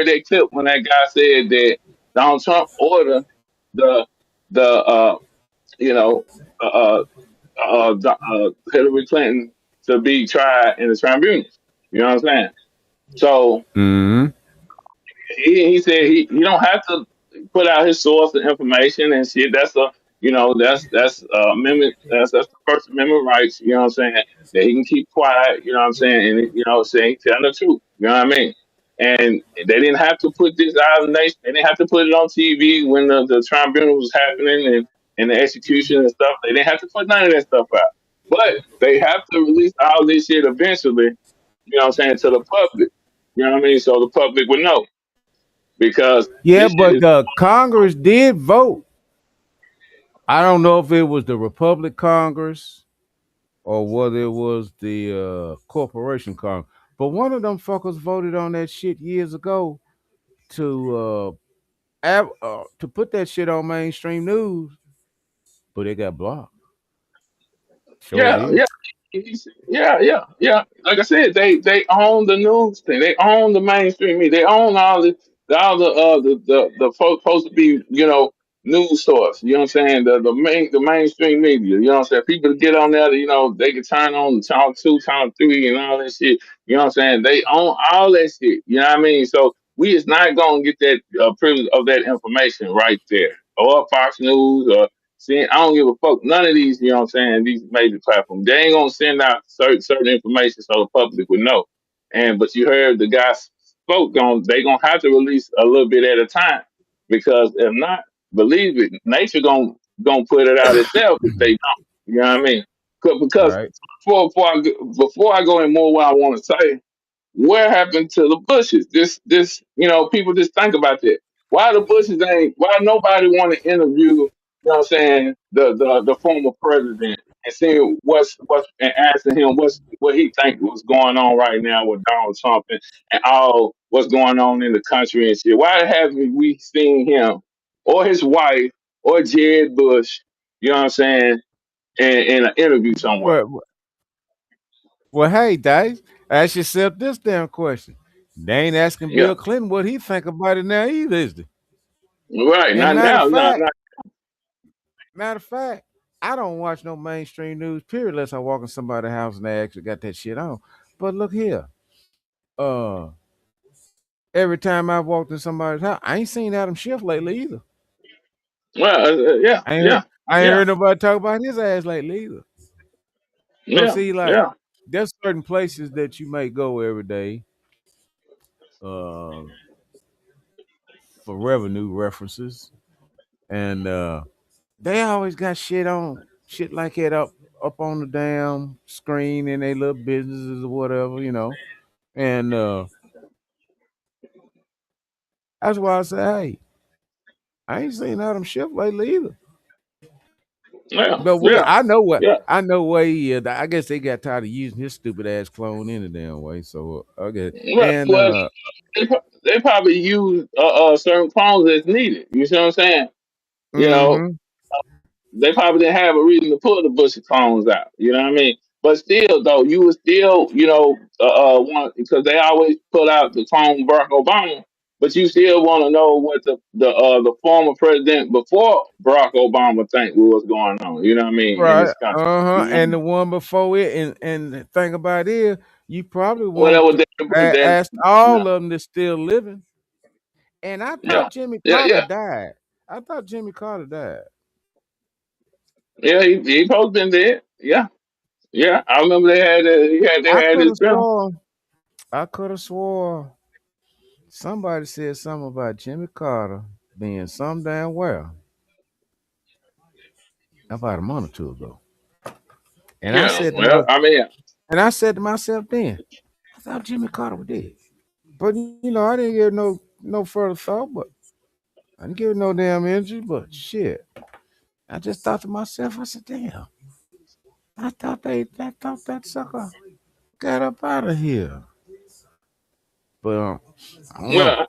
that clip when that guy said that Donald Trump ordered the the you know uh, uh, Hillary Clinton to be tried in the tribunals. You know what I'm saying? So Mm-hmm. he said he don't have to put out his source of information and shit. That's amendment. That's the First Amendment rights. You know what I'm saying? That he can keep quiet. You know what I'm saying? And saying telling the truth. You know what I mean? And they didn't have to put this out of the nation. They didn't have to put it on TV when the tribunal was happening and the execution and stuff. They didn't have to put none of that stuff out. But they have to release all this shit eventually. You know what I'm saying, to the public. You know what I mean? So the public would know because Yeah, this shit but is Congress did vote. I don't know if it was the Republic Congress or whether it was the Corporation Congress, but one of them fuckers voted on that shit years ago to to put that shit on mainstream news, but it got blocked. Sure yeah, did. yeah, yeah. Like I said, they own the news thing. They own the mainstream media. They own all the folks supposed to be news source. You know what I'm saying? The mainstream media. You know what I'm saying? People get on there. They can turn on channel 2, channel 3, and all that shit. You know what I'm saying? They own all that shit. You know what I mean? So we is not gonna get that privilege of that information right there, or Fox News, or see, I don't give a fuck. None of these, you know what I'm saying, these major platforms, they ain't gonna send out certain information so the public would know. But you heard the guy spoke on they gonna have to release a little bit at a time because if not, believe it, nature gonna put it out itself if they don't. You know what I mean? Because Right. before I go in more what I want to say, where happened to the Bushes? People just think about that. Why the Bushes ain't? Why nobody want to interview? You know what I'm saying? The former president and seeing what's and asking him what he think was going on right now with Donald Trump and all what's going on in the country and shit. Why haven't we seen him or his wife or Jared Bush? You know what I'm saying? In an interview somewhere. Well, well, hey, Dave, ask yourself this damn question. They ain't asking Yeah. Bill Clinton what he think about it now either, is they? Right. And Not matter of now. No. fact, Not. Matter of fact, I don't watch no mainstream news, period, unless I walk in somebody's house and they actually got that shit on. But look here. Uh every time I've walked in somebody's house, I ain't seen Adam Schiff lately either. Well, yeah, I ain't heard, yeah, I ain't yeah, heard nobody talk about his ass lately either. So yeah, see, like, yeah, there's certain places that you may go every day, uh, for revenue references, and they always got shit like that up on the damn screen in their little businesses or whatever, And that's why I say, hey, I ain't seen Adam Schiff lately either. yeah, But yeah, yeah. I know where he is. I guess they got tired of using his stupid ass clone any damn way. So okay, Well, and well, they probably use certain clones as needed. You see what I'm saying? You know, mm-hmm. they probably didn't have a reason to pull the Bush clones out. You know what I mean? But still, though, you would still, want because they always pull out the clone Barack Obama, but you still want to know what the former president before Barack Obama think was going on. You know what I mean in Right. this country. Uh-huh. You know, And the one before it, and the thing about it is, you probably want whatever to they put that. ask all Yeah, of them that's still living. And I yeah, thought Jimmy yeah, Carter yeah. died. I thought Jimmy Carter died. Yeah, he supposed been dead. Yeah, yeah. I remember they I had could his have film. swore. I could have swore somebody said something about Jimmy Carter being some damn well about a month or two ago. And I Yeah, said to well, my I mean, and I said to myself then, I thought Jimmy Carter was dead. But I didn't give no further thought, but I didn't give it no damn energy, but shit. I just thought to myself, I said, damn, I thought that sucker got up out of here. But I don't know. well,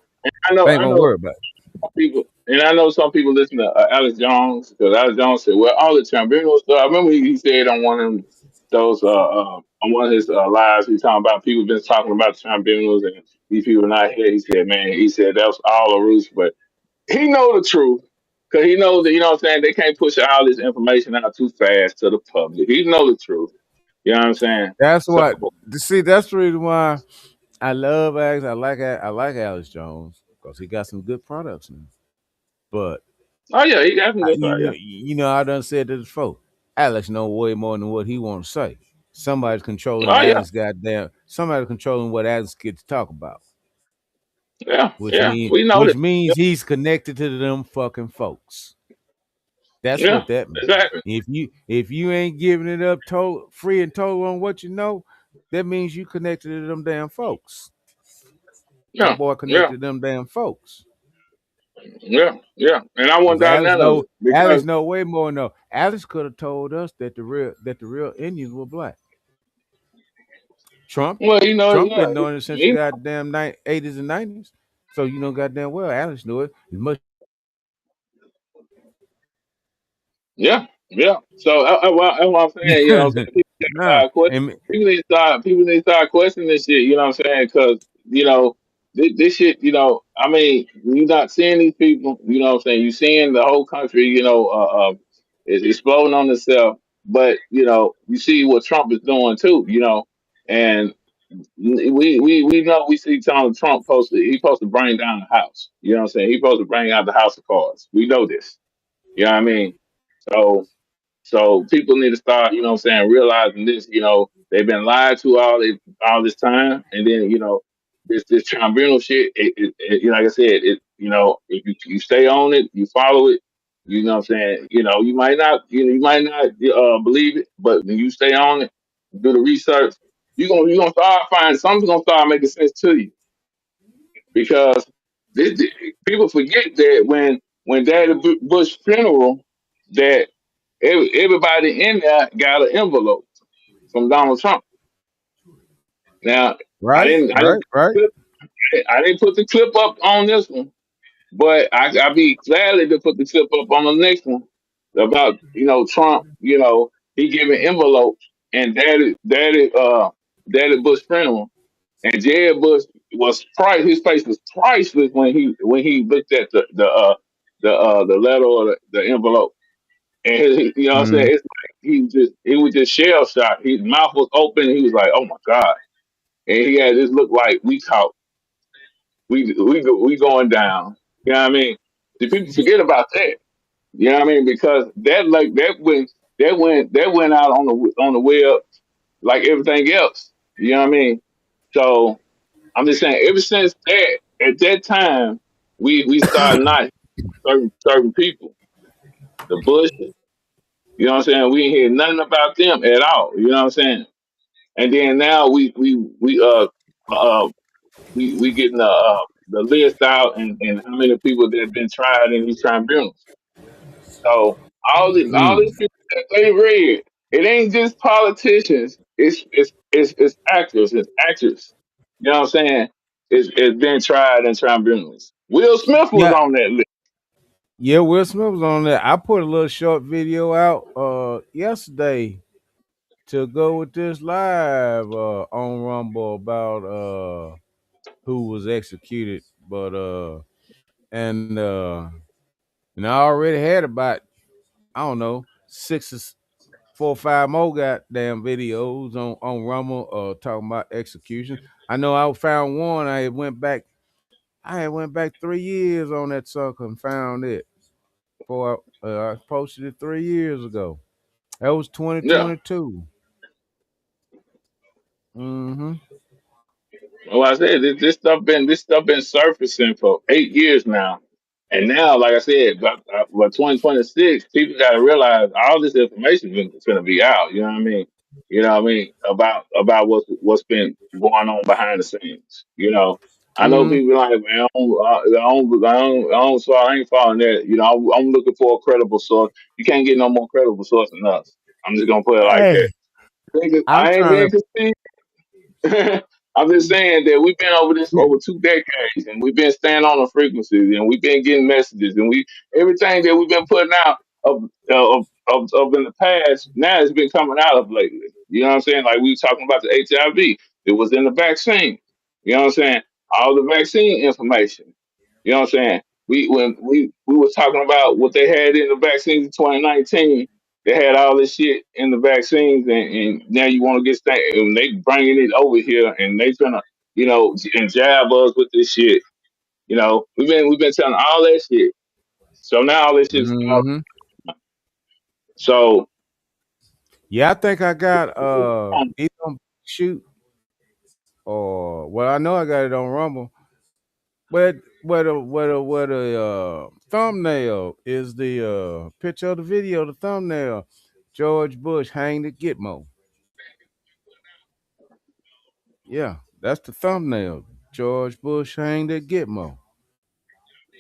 I know, I ain't I gonna know worry about it. some people, and I know some people listen to Alex Jones because Alex Jones said, "Well, all the tribunals." I remember he said on one of those on one of his lives, he was talking about people been talking about the tribunals and these people not here. He said, "Man," he said that was all a ruse, but he know the truth. Cause he knows that, you know what I'm saying, they can't push all this information out too fast to the public. He know the truth. You know what I'm saying? That's So what see. That's the reason why I love Alex. I like Alex Jones because he got some good products now. But oh yeah, he got some good stuff, yeah. I done said this before. Alex know way more than what he want to say. Somebody's controlling Oh yeah, Alex. Goddamn, somebody's controlling what Alex gets to talk about, yeah, yeah. We know which that. means he's connected to them fucking folks. That's Yeah, what that means. exactly. If you ain't giving it up free and total on what you know, that means you connected to them damn folks. That Yeah, boy yeah, connected to them damn folks. yeah, yeah. And I want Because down none of it Alex because know way more. No, Alex could have told us that the real Indians were black. Trump, well, Trump yeah, been knowing it since the he, goddamn 80s and 90s. So goddamn well, Alex knew it as much. yeah, yeah. So that's what I'm saying. You know, what I'm saying, people need to Nah, start que- and people need to start questioning this shit. You know what I'm saying? Because this shit. I mean, you're not seeing these people. You know what I'm saying? You're seeing the whole country. Is exploding on itself. But you see what Trump is doing too. And we know we see Donald Trump supposed to bring down the house. You know what I'm saying? He's supposed to bring out the house of cards. We know this. You know what I mean? So people need to start, what I'm saying, realizing this, they've been lied to all this time, and then, this tribunal shit, like I said, if you stay on it, you follow it, you know what I'm saying, you might not believe it, but when you stay on it, do the research, you're gonna start finding something's gonna start making sense to you because this, people forget that when Daddy Bush funeral that everybody in there got an envelope from Donald Trump. Now, I right, didn't, I right, didn't, right. I didn't put the clip up on this one, but I'd be gladly to put the clip up on the next one about Trump. He giving envelopes and Daddy Bush funeral and Jeb Bush was price. His face was priceless when he looked at the letter or the envelope. And you know what I'm saying? Mm. It's like he was just shell shocked. His mouth was open. He was like, "Oh my god!" And he had this look like we going down. You know what I mean? The people forget about that. You know what I mean? Because that went out on the web like everything else. You know what I mean? So I'm just saying, ever since that, at that time, we started not certain people. The Bush, you know what I'm saying? We ain't hear nothing about them at all. You know what I'm saying? And then now uh we getting the list out and how many people that have been tried in these tribunals. So all these Mm. people that they read, it ain't just politicians. It's actors, it's actors. You know what I'm saying? It's been tried in tribunals. Will Smith was Yeah, on that list. yeah. Will Smith was on there. I put a little short video out yesterday to go with this live on Rumble about who was executed, but and I already had about I don't know 4 or 5 more goddamn videos on Rumble talking about execution. I know I found one. I had went back 3 years on that sucker and found it. For I posted it 3 years ago. That was Yeah. 2022. Mm-hmm. Well, I said this stuff been surfacing for 8 years now, and now, like I said, by 2026, people got to realize all this information is going to be out. You know what I mean? You know what I mean about what's been going on behind the scenes. You know, I know Mm-hmm. people like, man, so I ain't following that. You know, I'm looking for a credible source. You can't get no more credible source than us. I'm just gonna put it like Hey, that. Niggas, I'm I ain't trying being to. conceited. I'm just saying that we've been over this for Yeah. over 2 decades, and we've been staying on the frequencies, and we've been getting messages, and we everything that we've been putting out of in the past now has been coming out of lately. You know what I'm saying? Like we were talking about the HIV, it was in the vaccine. You know what I'm saying? All the vaccine information. You know what I'm saying? We was talking about what they had in the vaccines in 2019. They had all this shit in the vaccines, and now you want to get and they bringing it over here, and they trying to, and jab us with this shit. You know, we've been telling all that shit. So now all this shit's out. Mm-hmm. So Yeah, I think I got either on shoot or well, I know I got it on Rumble. But what a thumbnail is the picture of the video, the thumbnail. George Bush hanged at Gitmo. Yeah, that's the thumbnail. George Bush hanged at Gitmo.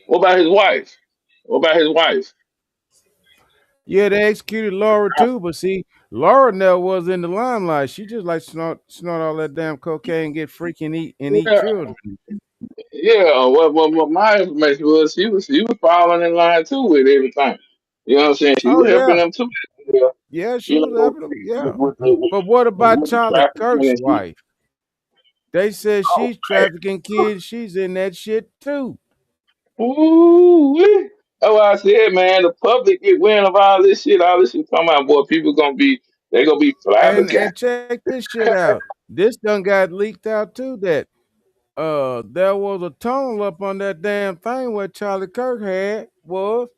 what about his wife? What about his wife? Yeah, they executed Laura too, but see, Laura never was in the limelight. She just like snort all that damn cocaine, get freaking eat Yeah, children. yeah. What my information was, he was following in line too with everything. You know what I'm saying? She Oh was helping yeah, them too. Yeah, yeah, she you was know, helping them. Yeah, with the, but what about with the Charlie trafficking Kirk's and shit. wife? They said Oh she's man. trafficking kids. She's in that shit too. Ooh, that's what I said, man. The public get wind of all this shit come out, boy. People they gonna be And flabbergasted. check this shit out. This done got leaked out too that there was a tunnel up on that damn thing where Charlie Kirk was,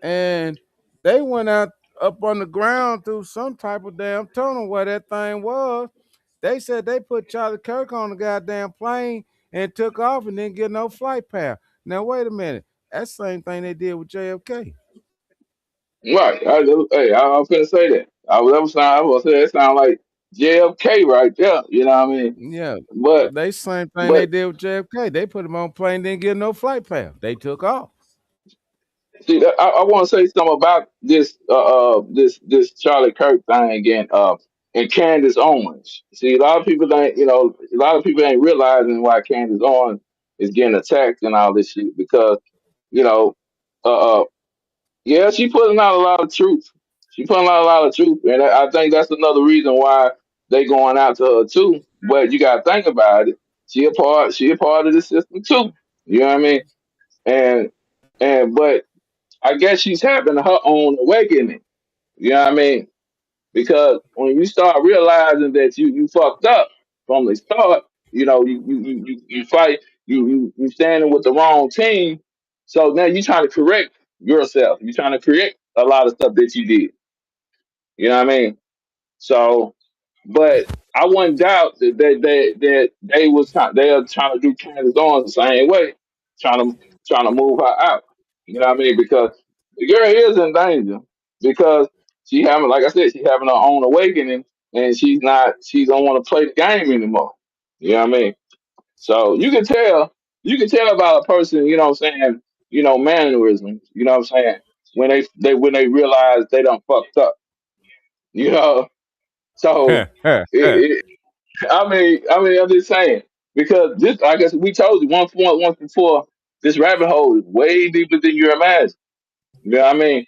and they went out up on the ground through some type of damn tunnel where that thing was. They said they put Charlie Kirk on the goddamn plane and took off and didn't get no flight path. Now wait a minute. That's the same thing they did with JFK. Right. I'm finna say that. I was say that sound like JFK right there. You know what I mean? Yeah, But they same thing they but did with JFK. They put him on a plane, didn't get no flight path. They took off. see, I want to say something about this Charlie Kirk thing again. And Candace Owens. See, a lot of people ain't realizing why Candace Owens is getting attacked and all this shit because you know, uh, uh yeah, she putting out a lot of truth. She putting out a lot of truth, and I think that's another reason why they going out to her too. But you got to think about it. She a part of the system too. You know what I mean? And but I guess she's having her own awakening. You know what I mean? Because when you start realizing that you fucked up from the start, you fight, you standing with the wrong team. So now you're trying to correct yourself. You're trying to correct a lot of stuff that you did. You know what I mean? So, but I wouldn't doubt that they are trying to do Candace Owens the same way, trying to move her out. You know what I mean? Because the girl is in danger because she having, like I said, she having her own awakening, and she don't want to play the game anymore. You know what I mean? So you can tell about a person. You know what I'm saying? Mannerisms. You know what I'm saying? When they realize they done fucked up. You know. So, it, I'm just saying because this, I guess we told you once before. This rabbit hole is way deeper than you imagine. You know what I mean?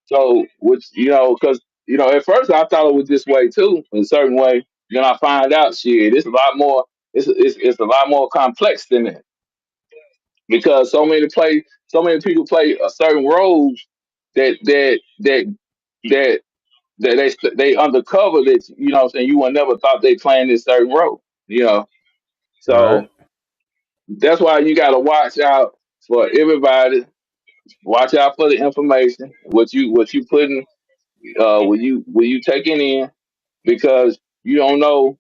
So, which because at first I thought it was this way too, in a certain way. Then I find out, shit, it's a lot more. It's a lot more complex than that because so many people play a certain roles that that that that they undercover that what I'm saying, you would never thought they playing this certain role. You know, Right. so that's why you got to watch out for everybody. Watch out for the information. What you putting what you taking in because you don't know.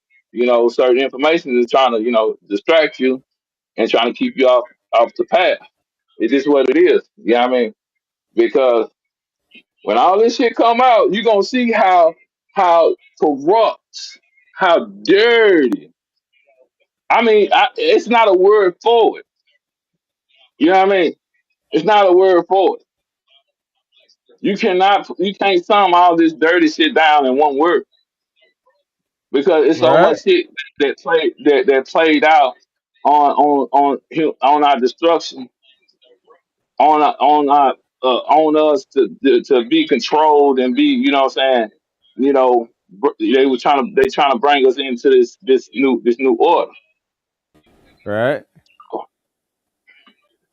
Certain information is trying to distract you and trying to keep you off the path. It's just what it is. You know what I mean? Because when all this shit come out, you gonna see how corrupt, how dirty. I mean, it's not a word for it. You know what I mean? It's not a word for it. You can't sum all this dirty shit down in one word because it's so Right. much shit that played out on our destruction, on us to be controlled and be, what I'm saying, they trying to bring us into this new order. Right.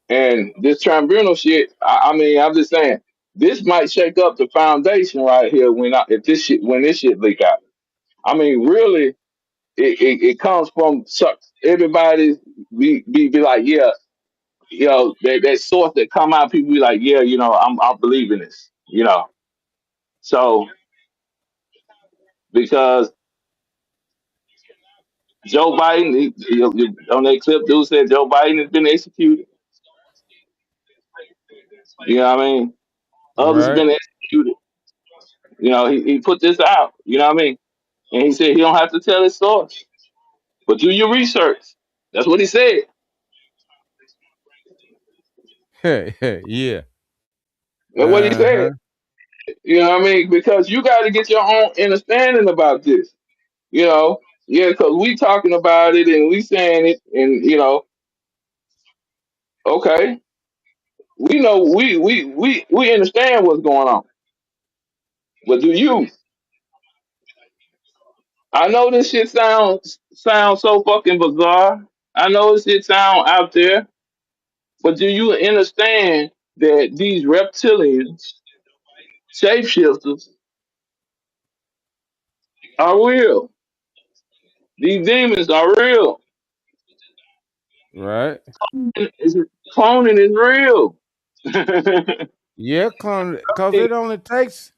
And this tribunal shit, I mean, I'm just saying, this might shake up the foundation right here when this shit leak out. I mean, really, it comes from everybody be like, yeah, that source that come out, people be like, yeah, I believe in this, So because Joe Biden, on that clip, dude said Joe Biden has been executed. You know what I mean? Others have Right. been executed. He put this out. You know what I mean? And he said he don't have to tell his source, but do your research. That's what he said. Yeah. That's what he said. Uh-huh. You know what I mean? Because you got to get your own understanding about this. You know, yeah, because we talking about it and we saying it, and okay, we know we understand what's going on, but do you? I know this shit sounds so fucking bizarre. I know this shit sound out there, but do you understand that these reptilians, shapeshifters, are real? These demons are real. Right. Is cloning is real. I Yeah, cause mean, it only takes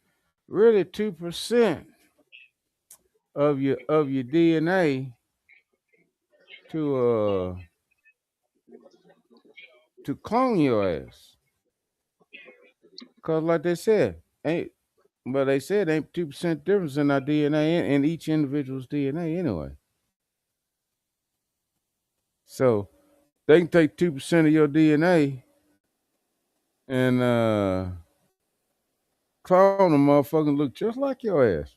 really 2% of your DNA to clone your ass. Cause like they said, they said ain't 2% difference in our DNA in each individual's DNA anyway. So they can take 2% of your DNA and clone a motherfucker and look just like your ass.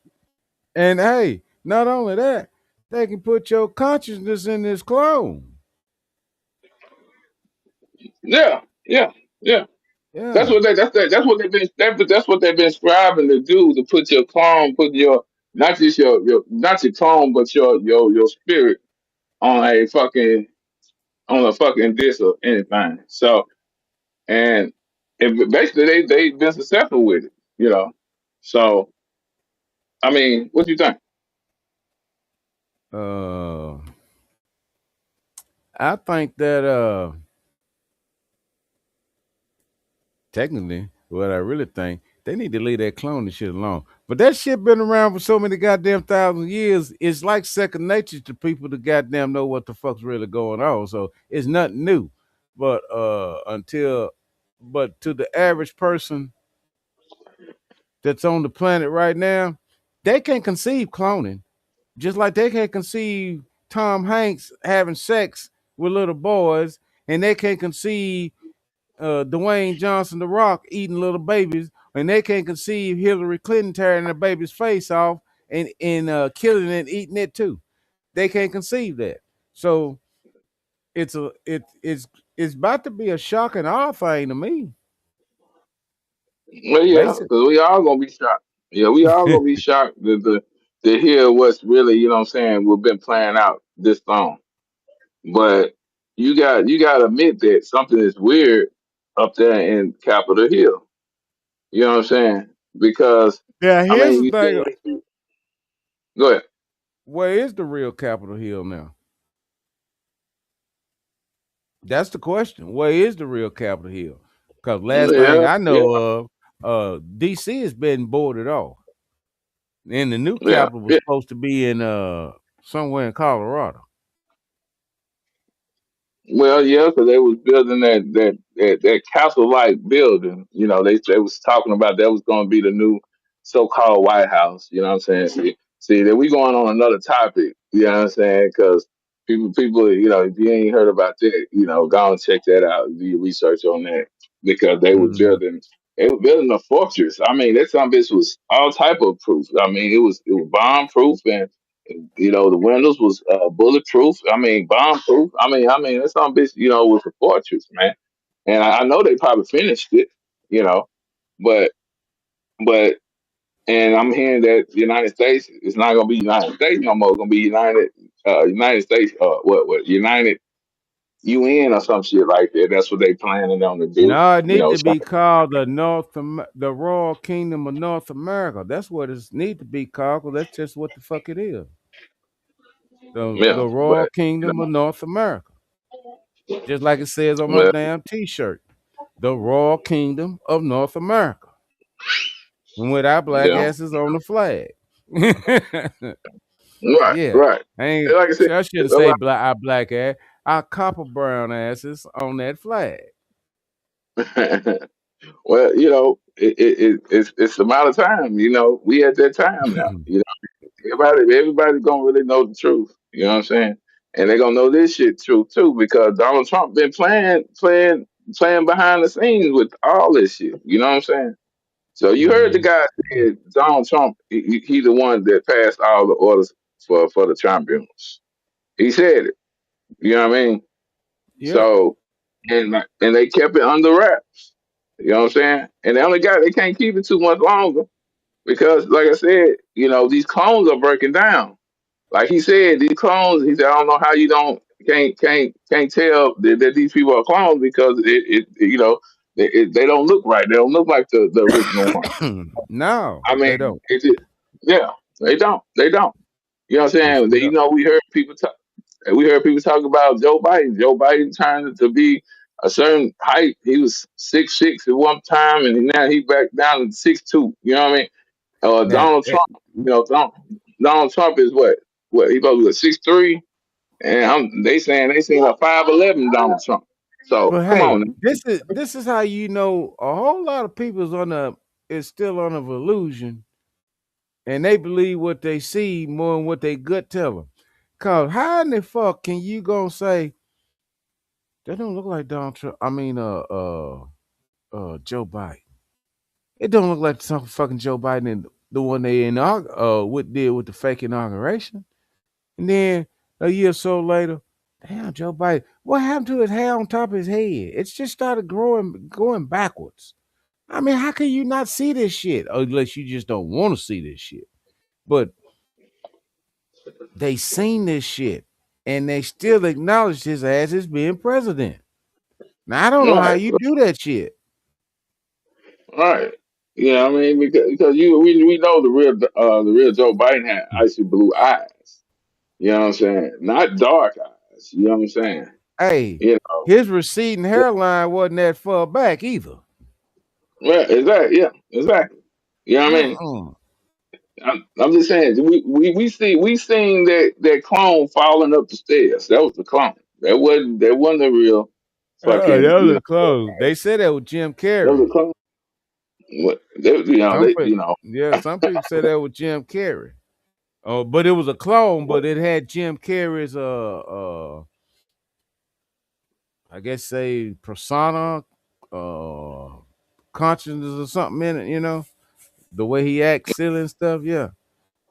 And hey, not only that, they can put your consciousness in this clone. yeah, yeah, yeah. That's Yeah. what that's what they've been striving to do, to put your clone, put your not just your not your clone, but your spirit on a fucking disc or anything. So and basically they've been successful with it. So, I mean, what do you think? Uh, I think that technically, what I really think, they need to leave that cloning shit alone. But that shit been around for so many goddamn thousand years. It's like second nature to people to goddamn know what the fuck's really going on. So it's nothing new. But but to the average person that's on the planet right now, they can't conceive cloning. Just like they can't conceive Tom Hanks having sex with little boys, and they can't conceive Dwayne Johnson, The Rock, eating little babies, and they can't conceive Hillary Clinton tearing the baby's face off and killing it and eating it too. They can't conceive that. So it's about to be a shock and awe thing to me. Well, yeah, Basic. because we all gonna be shocked. Yeah, we all gonna be shocked to hear what's really, you know what I'm saying, we've been playing out this long. But you got to admit that something is weird up there in Capitol Hill. You know what I'm saying? Because Yeah, I here's mean, the you thing. see, go ahead. Where is the real Capitol Hill now? That's the question. Where is the real Capitol Hill? Because last thing Yeah, I yeah, know of, DC has been boarded off. And the new yeah, capital was yeah. supposed to be in somewhere in Colorado. Well, yeah, because they was building that castle-like building. You know, they was talking about that was going to be the new so-called White House. You know what I'm saying? See that we going on another topic. You know what I'm saying? Because people, you know, if you ain't heard about that, you know, go and check that out. Do your research on that because Mhm. they were building a fortress. I mean, that some bitch was all type of proof. I mean, it was bomb proof and you know, the windows was bulletproof. I mean, bomb proof. I mean, that's some bitch. You know, was a fortress, man. And I know they probably finished it. You know, but but and I'm hearing that the United States is not gonna be United States no more. It's gonna be United States. What United UN or some shit like that. That's what they planning on to do. No, it You need know, to be called the Royal Kingdom of North America. That's what it need to be called. 'Cause that's just what the fuck it is. The yeah, Royal but Kingdom of North America. Just like it says on my well, damn T-shirt. The Royal Kingdom of North America. And with our black yeah, asses on the flag. right, Yeah. right. I ain't And like I said, I should have a said lot- our black ass. Our copper brown asses on that flag. well, you know, it's a matter of time. You know, we at that time now. You know, everybody gonna really know the truth. You know what I'm saying? And they're gonna know this shit true too because Donald Trump been playing behind the scenes with all this shit. You know what I'm saying? So you heard the Mhm. guy said Donald Trump, he the one that passed all the orders for the tribunals. He said it. You know what I mean? Yeah. So and they kept it under wraps. You know what I'm saying? And they can't keep it too much longer because, like I said, you know these clones are breaking down. Like he said, these clones. He said, I don't know how you don't can't tell that these people are clones because you know they don't look right. They don't look like the original one. No, I they mean, don't. yeah, they don't. They don't. You know what I'm They saying? straight You up. know, we heard people talk about Joe Biden. Joe Biden trying to be a certain height. He was 6'6" at one time, and now he back down to 6'2". You know what I mean? That, Donald that- Trump. You know, Donald Trump is what? What he probably was 6'3", and they saying a 5'11" Donald Trump. So but come hey, on. this is how you know a whole lot of people's is still on of illusion, and they believe what they see more than what they gut tell them. Cause how in the fuck can you go say that don't look like Donald Trump? I mean, Joe Biden. It don't look like some fucking Joe Biden and the one they what did with the fake inauguration. And then a year or so later, damn, Joe Biden, what happened to his hair on top of his head? It's just started going backwards. I mean, how can you not see this shit? Unless you just don't want to see this shit. But they seen this shit and they still acknowledge his ass as being president. Now I don't know how Right, you do that shit. right. You know what I mean? Because we know the real Joe Biden had icy blue eyes. You know what I'm saying? Not dark eyes. You know what I'm saying? Hey, You know. his receding hairline wasn't that far back either. Yeah, exactly. Yeah, exactly. You know what I mean? Uh-uh. I'm just saying we seen that clone falling up the stairs. That was the clone. That wasn't a real Oh, fucking that was a close. They said that was Jim that was a Carrey. clone. What Some people, yeah, some people said that was Jim Carrey. Oh, but it was a clone, but it had Jim Carrey's I guess say persona, uh consciousness or something in it, the way he acts silly and stuff, yeah.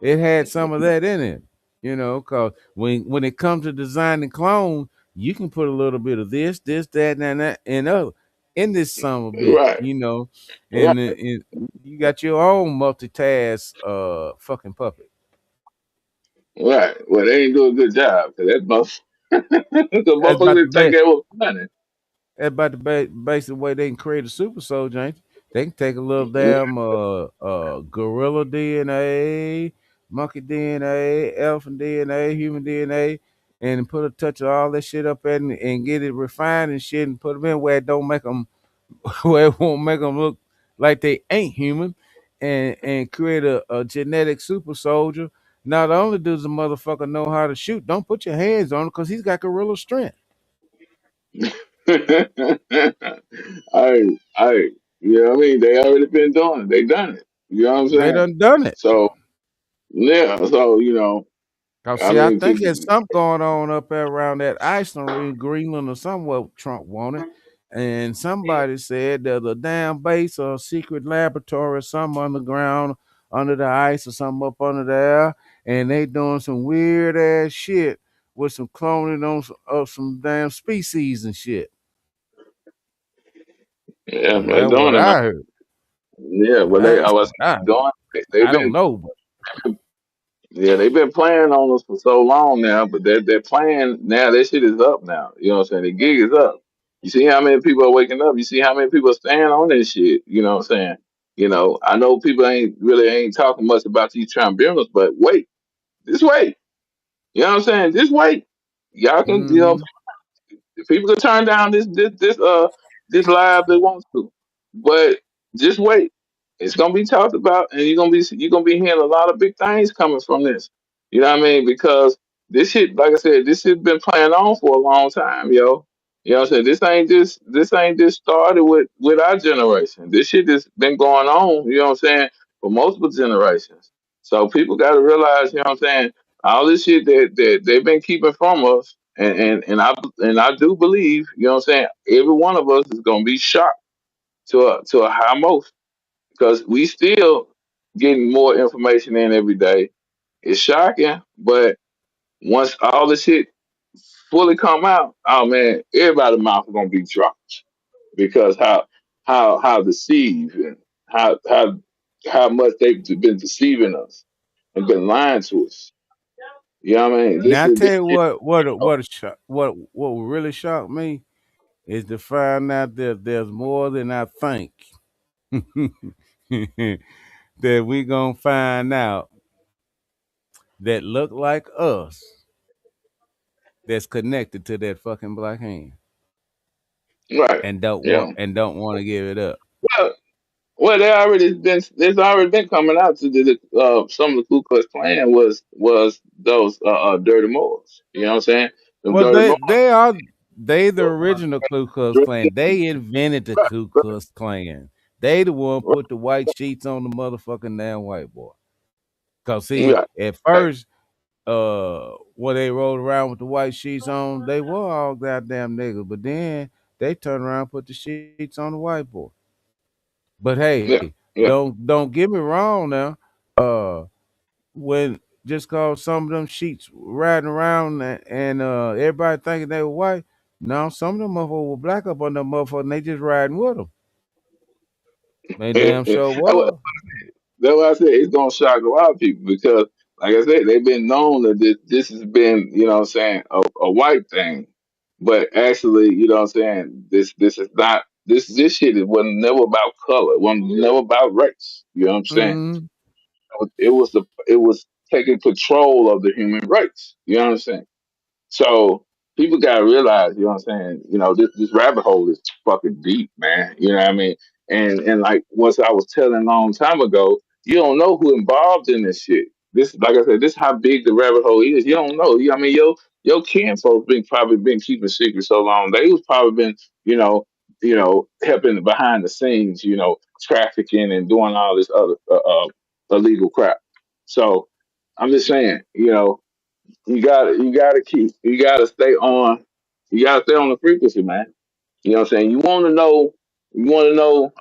It had some of that in it, because when it comes to designing clone, you can put a little bit of this, that, and that, and other in this some a bitch, right, right, and you got your own multitask fucking puppet. right. Well, they ain't do a good job because that the That's about motherfucker the didn't think best. that was funny. That's about the basic way they can create a super soldier, ain't it? They can take a little damn gorilla DNA, monkey DNA, elephant DNA, human DNA, and put a touch of all that shit up in and get it refined and shit and put them in where it don't make them where it won't make them look like they ain't human, and create a genetic super soldier. Not only does the motherfucker know how to shoot, don't put your hands on him because he's got gorilla strength. I, you know what I mean? They already been doing it. They done it. You know what I'm They saying? done it. So yeah, so Cause I see, I mean, think there's something going on up there around that Iceland or in Greenland or somewhere Trump wanted. And somebody said there's a damn base or a secret laboratory or something underground, under the ice or something up under there. And they doing some weird ass shit with some cloning on of some damn species and shit. yeah, they're That's doing what it, man. I heard. Yeah, but I That's was what I heard. doing. They've I don't been know, but Yeah, they've been playing on us for so long now, but they're playing now. That shit is up now. You know what I'm saying? The gig is up. You see how many people are waking up. You see how many people are staying on this shit. You know what I'm saying? I know people ain't talking much about these tribunals, but wait, just wait. You know what I'm saying? Just wait. Y'all can, mm-hmm. people can turn down this live they want to, but just wait. It's gonna be talked about, and you're gonna be hearing a lot of big things coming from this. You know what I mean? Because this shit, like I said, this shit been playing on for a long time, yo. You know what I'm saying? This ain't just started with our generation. This shit has been going on. You know what I'm saying? For multiple generations. So people got to realize, you know what I'm saying? All this shit that they've been keeping from us, and I do believe, you know what I'm saying, every one of us is gonna be shocked to a high most because we still getting more information in every day. It's shocking, but once all the shit fully come out, oh man, everybody's mouth is gonna be dropped because how deceived and how much they've been deceiving us and been lying to us. You know what I mean? Now I This tell you shit. what really shocked me is to find out that there's more than I think that we gonna find out that look like us that's connected to that fucking black hand Right. and don't want Yeah. to give it up. Well, well, there's already been coming out to some of the Ku Klux Klan was those dirty Moors. You know what I'm saying? Them Well, dirty Moors. they the original Ku Klux Klan. They invented the Ku Klux Klan. They the one put the white sheets on the motherfucking damn white boy. Cause see, Right. at Right. first, when they rode around with the white sheets on, they were all goddamn niggas. But then they turned around and put the sheets on the white boy. But Yeah. hey, Yeah. don't get me wrong now. Uh, when just cause some of them sheets riding around and everybody thinking they were white, now some of them motherfuckers were black up on them motherfuckers and they just riding with them. They damn sure was. That's why I said it's gonna shock a lot of people because, like I said, they've been known that this has been, you know what I'm saying, a white thing, but actually, you know what I'm saying, this is not. This shit it wasn't never about color. It wasn't never about race. You know what I'm saying? Mm-hmm. It was taking control of the human race. You know what I'm saying? So people gotta realize, you know what I'm saying, this rabbit hole is fucking deep, man. You know what I mean? And like once I was telling a long time ago, you don't know who involved in this shit. This like I said, this how big the rabbit hole is. You don't know. I mean, your kin folks probably been keeping secrets so long. They was probably been, helping behind the scenes, trafficking and doing all this other illegal crap. So I'm just saying, you gotta stay on the frequency, man. You know what I'm saying? You want to know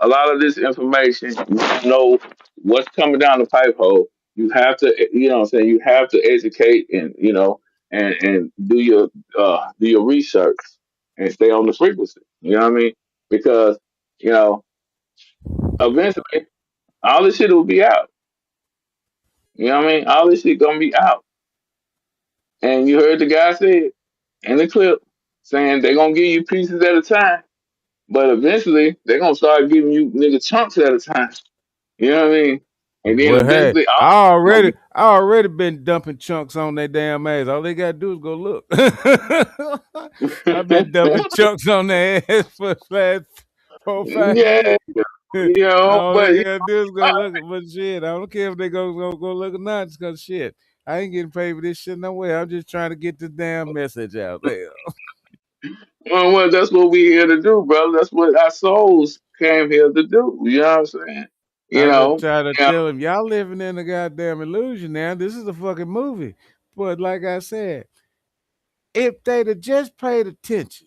a lot of this information. You want to know what's coming down the pipe hole. You have to, you know what I'm saying? You have to educate and do your research and stay on the frequency. You know what I mean? Because, you know, eventually all this shit will be out. You know what I mean? All this shit gonna be out. And you heard the guy say it in the clip saying they're gonna give you pieces at a time, but eventually they're gonna start giving you nigga chunks at a time. You know what I mean? And then Well, hey, eventually all I gonna already, be I already been dumping chunks on their damn ass. All they gotta do is go look. I've been dumping chunks on their ass for the last 4 5 years. yeah, All but they gotta do is go look. But shit, I don't care if they go look or not. Because shit, I ain't getting paid for this shit no way. I'm just trying to get the damn message out there. well, that's what we here to do, brother. That's what our souls came here to do. You know what I'm saying? You I just know, try to yeah. tell them, y'all living in a goddamn illusion now. This is a fucking movie. But like I said, if they'd have just paid attention,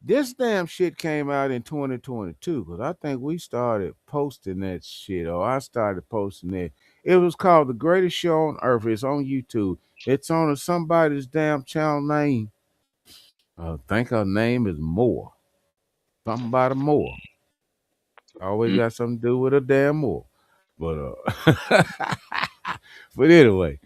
this damn shit came out in 2022 because I think we started posting that shit, or I started posting it. It was called The Greatest Show on Earth. It's on YouTube. It's on somebody's damn channel name. I think her name is Moore. Something about a Moore. Always got something to do with a damn Moore. But but anyway,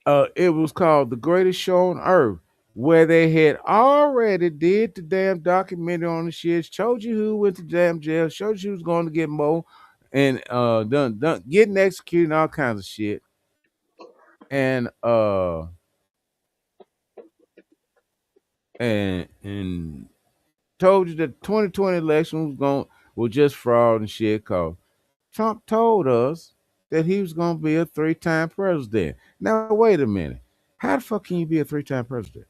it was called The Greatest Show on Earth, where they had already did the damn documentary on the shit, showed you who went to damn jail, showed you who's going to get more, and done getting executed and all kinds of shit. And told you that 2020 election was just fraud and shit. Cause Trump told us that he was gonna be a 3-time president. Now wait a minute, how the fuck can you be a 3-time president?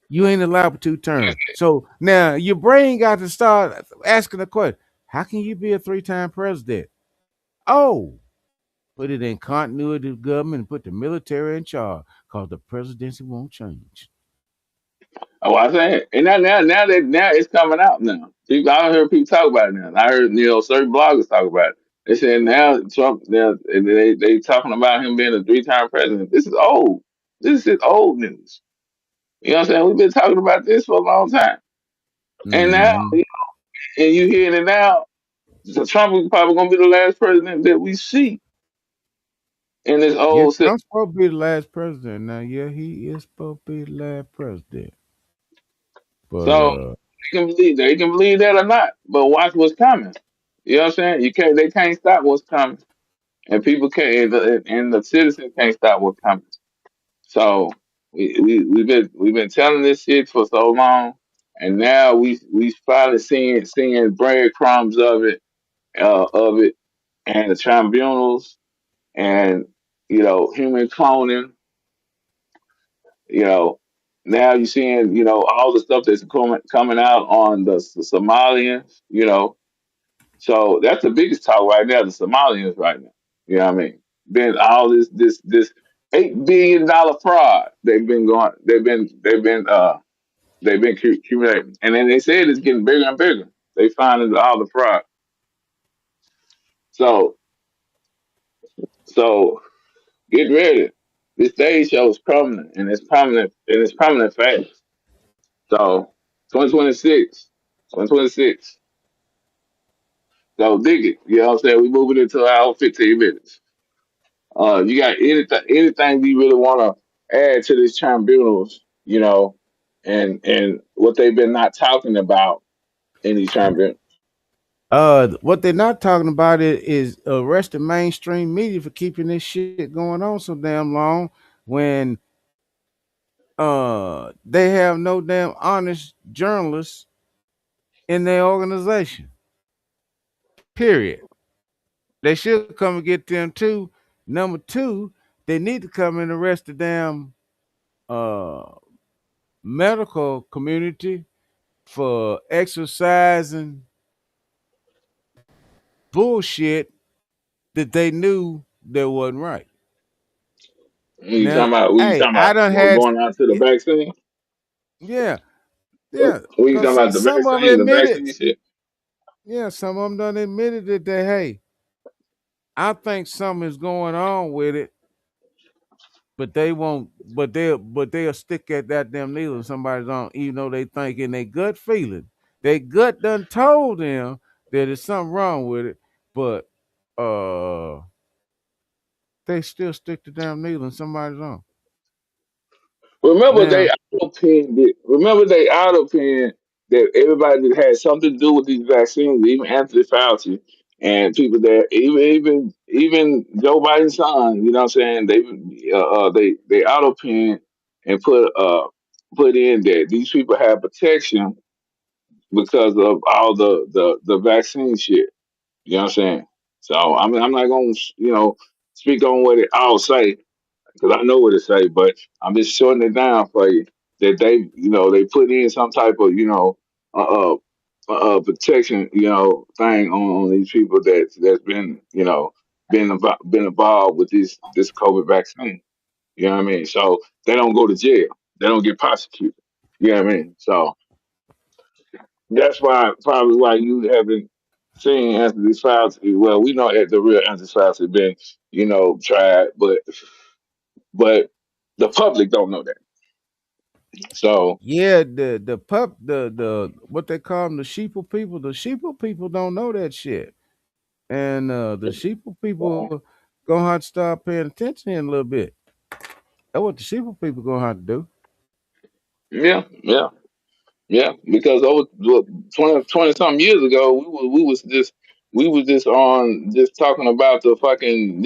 You ain't allowed for 2 terms. So now your brain got to start asking the question: how can you be a 3-time president? Oh, put it in continuity of government and put the military in charge, cause the presidency won't change. Oh, I think, and now it's coming out now. People, I don't hear people talk about it now. I heard certain bloggers talk about it. They said now Trump, now they talking about him being a 3-time president. This is old. This is old news. You know what I'm saying? We've been talking about this for a long time, and now Mm-hmm. and you hearing it now. So Trump is probably gonna be the last president that we see in this Yeah, old system. Trump's supposed to be the last president. Now, yeah, he is supposed to be the last president. But So they can believe that or not, but watch what's coming. You know what I'm saying? They can't stop what's coming. And people can't, and the citizens can't stop what's coming. So we've been telling this shit for so long, and now we finally seeing breadcrumbs of it, and the tribunals, and human cloning. You know, now you're seeing all the stuff that's coming out on the Somalians. So that's the biggest talk right now, the Somalians right now. You know what I mean? Been all this $8 billion fraud they've been accumulating. And then they said it's getting bigger and bigger. They finding all the fraud. So so get ready. This stage show is coming, and it's coming fast. So 2026. 2026. So dig it. You know what I'm saying? We moving into our 15 minutes. You got anything you really want to add to these tribunals, and what they've been not talking about? in these tribunals. What they're not talking about is arresting mainstream media for keeping this shit going on so damn long when they have no damn honest journalists in their organization. Period. They should come and get them too. Number two, they need to come and arrest the damn uh medical community for exercising bullshit that they knew that wasn't right. Now, What you hey, talking I about? done What had, going on to the vaccine? yeah, What, yeah, what you talking because about? The some of them vaccine, the admitted, vaccine shit. yeah, some of them done admitted that they, hey, I think something is going on with it, but they won't, but they'll stick at that damn needle and somebody's on, even though they think in their gut feeling, their gut done told them that there's something wrong with it, but uh they still stick the damn needle in somebody's arm. Remember they Now, auto pinned it. Remember they auto pinned that everybody that had something to do with these vaccines, even Anthony Fauci and people that even Joe Biden's son. You know what I'm saying? They auto pinned and put in that these people have protection because of all the vaccine shit. You know what I'm saying? So I mean, I'm not gonna speak on what it all say because I know what to say, but I'm just shorting it down for you that they put in some type of uh, protection thing on these people that's been been involved with this COVID vaccine. You know what I mean? So they don't go to jail. They don't get prosecuted. You know what I mean? So that's why probably why you haven't seen Anthony Fauci. Well, we know that the real Anthony Fauci been tried, but the public don't know that. So yeah, the what they call them, the sheeple people don't know that shit. And the sheeple people gonna have to start paying attention in a little bit. That's what the sheeple people gonna have to do. yeah, yeah, yeah. Because over 20 something years ago, we was just on just talking about the fucking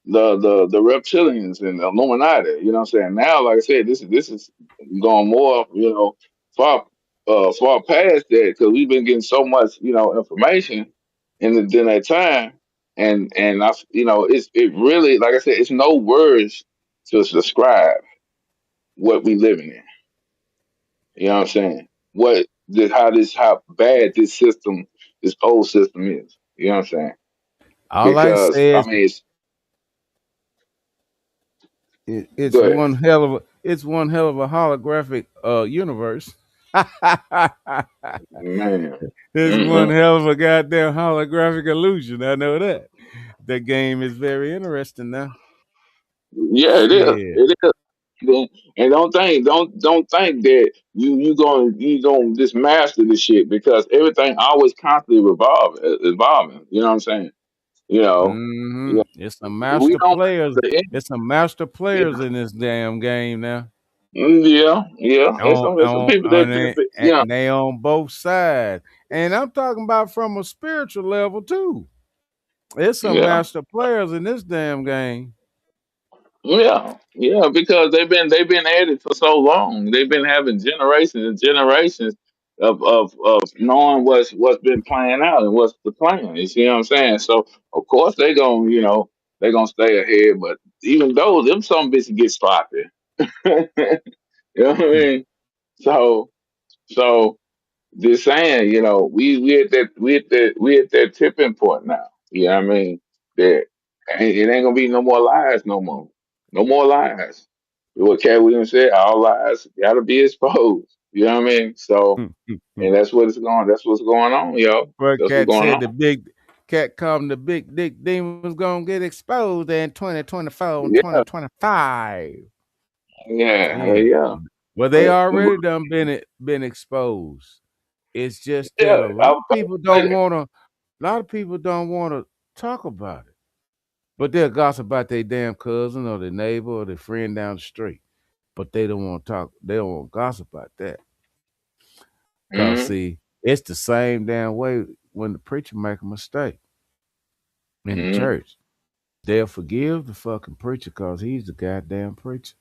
the reptilians and the Illuminati. You know what I'm saying? Now, like I said, this is going more far far past that because we've been getting so much information in that time, and it really, like I said, it's no words to describe what we living in. You know what I'm saying? How bad this old system is. You know what I'm saying? All I Because say I is mean, it's it's good, one hell of a holographic universe. man. It's one Mm-mm. hell of a goddamn holographic illusion. I know that. The game is very interesting now. Yeah, it is. Shit. It is. And don't think that you gonna just master this shit because everything always constantly evolving. You know what I'm saying? You know, Hmm. yeah. It's some We master don't players. master it. It's some master Yeah, players in this damn game now. yeah, yeah. There's some people yeah. And they on both sides. And I'm talking about from a spiritual level too. There's some Yeah. master players in this damn game. Yeah, yeah, because they've been at it for so long. They've been having generations and generations of knowing what's been playing out and what's the plan. You see what I'm saying? So of course they gonna stay ahead. But even though them some bitches get sloppy, you know what I mean? So so just saying, we at that tipping point now. You know what I mean? That it ain't gonna be no more lies no more. No more lies. What Cat Williams said, all lies gotta be exposed. You know what I mean? So and that's what's going on, yo. But That's what's Cat going said on. the big Cat called him the big dick demons gonna get exposed in 2024 and Yeah, 2025. yeah, Yeah. yeah. Well, they But, already done been exposed. It's just that yeah, a lot of people don't wanna talk about it. But they'll gossip about their damn cousin or their neighbor or their friend down the street. But they don't want to talk. They don't want to gossip about that. Cause mm-hmm, see, It's the same damn way when the preacher make a mistake in the Mm. church. They'll forgive the fucking preacher because he's the goddamn preacher.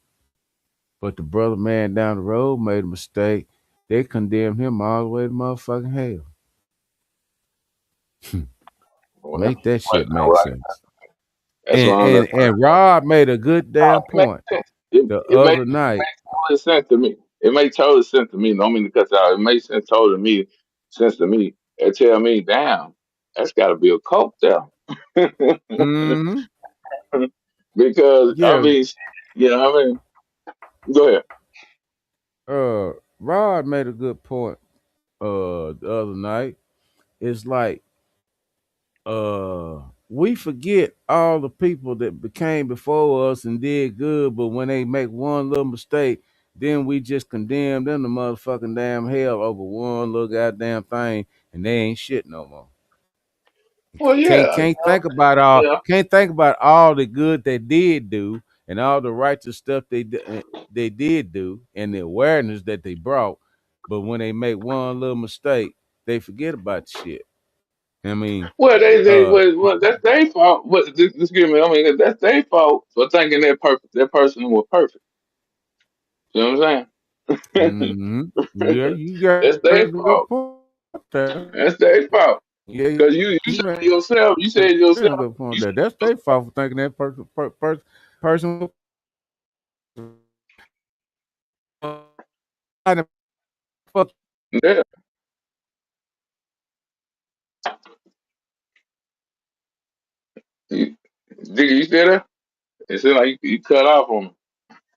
But the brother man down the road made a mistake. They condemn him all the way to motherfucking hell. Well, Make that well, shit make sense. that's And what I'm. and and Rod made a good damn It makes point sense. the It other night. makes total sense to me. It makes total sense to me. Don't mean to cut you out. It makes sense to me. It tell me, damn, that's got to be a cult there. Hmm. Because I Yeah, mean, I mean, go ahead. Rod made a good point the other night. It's like we forget all the people that became before us and did good, but when they make one little mistake, then we just condemn them to motherfucking damn hell over one little goddamn thing, and they ain't shit no more. Well, Can't yeah, can't think about all yeah. can't think about all the good they did do and all the righteous stuff they did do and the awareness that they brought, but when they make one little mistake, they forget about the shit. I mean, Well, uh, that's their fault. But excuse me, I mean, that's their fault for thinking that person was perfect. You know what I'm saying? mm-hmm. Yeah, you got That's a their good fault. point there. That's their fault. Yeah, Because you you made said a yourself, good point there. That's their fault for thinking that person fuck. yeah, you, Digga, you still there? It seemed like you cut off on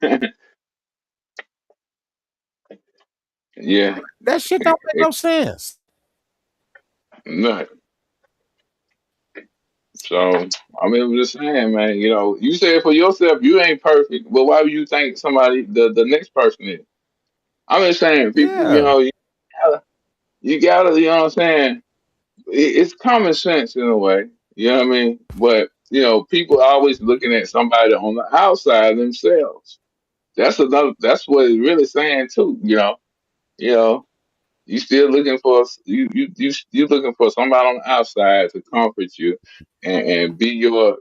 me. Yeah, That shit don't make no sense. no. So, I mean, I'm just saying, man, you said for yourself, you ain't perfect, but why would you think the next person is? I'm just saying, people, Yeah, you know what I'm saying? It's common sense in a way, you know what I mean? But, people are always looking at somebody on the outside themselves. That's what it's really saying too, you know. You still looking for you looking for somebody on the outside to comfort you and be your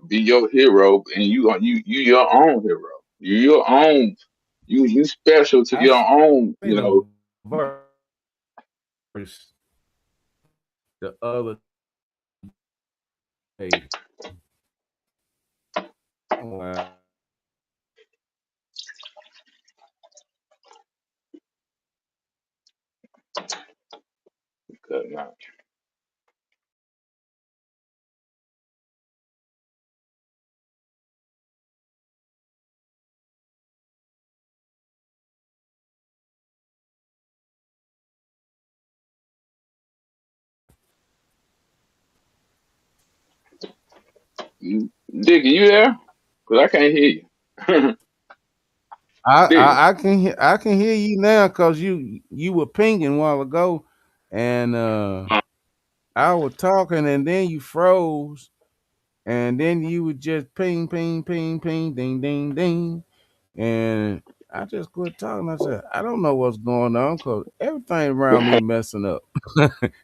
hero, and you your own hero. You your own. You special to I your own. seen a verse the other day. Well, Cutting out. Dick, you there? Cause I can't hear you. Dick. I can hear you now because you were pinging a while ago, and I was talking, and then you froze, and then you would just ping, ping, ping, ping, ding, ding, ding, and I just quit talking. I said, I don't know what's going on because everything around me messing up,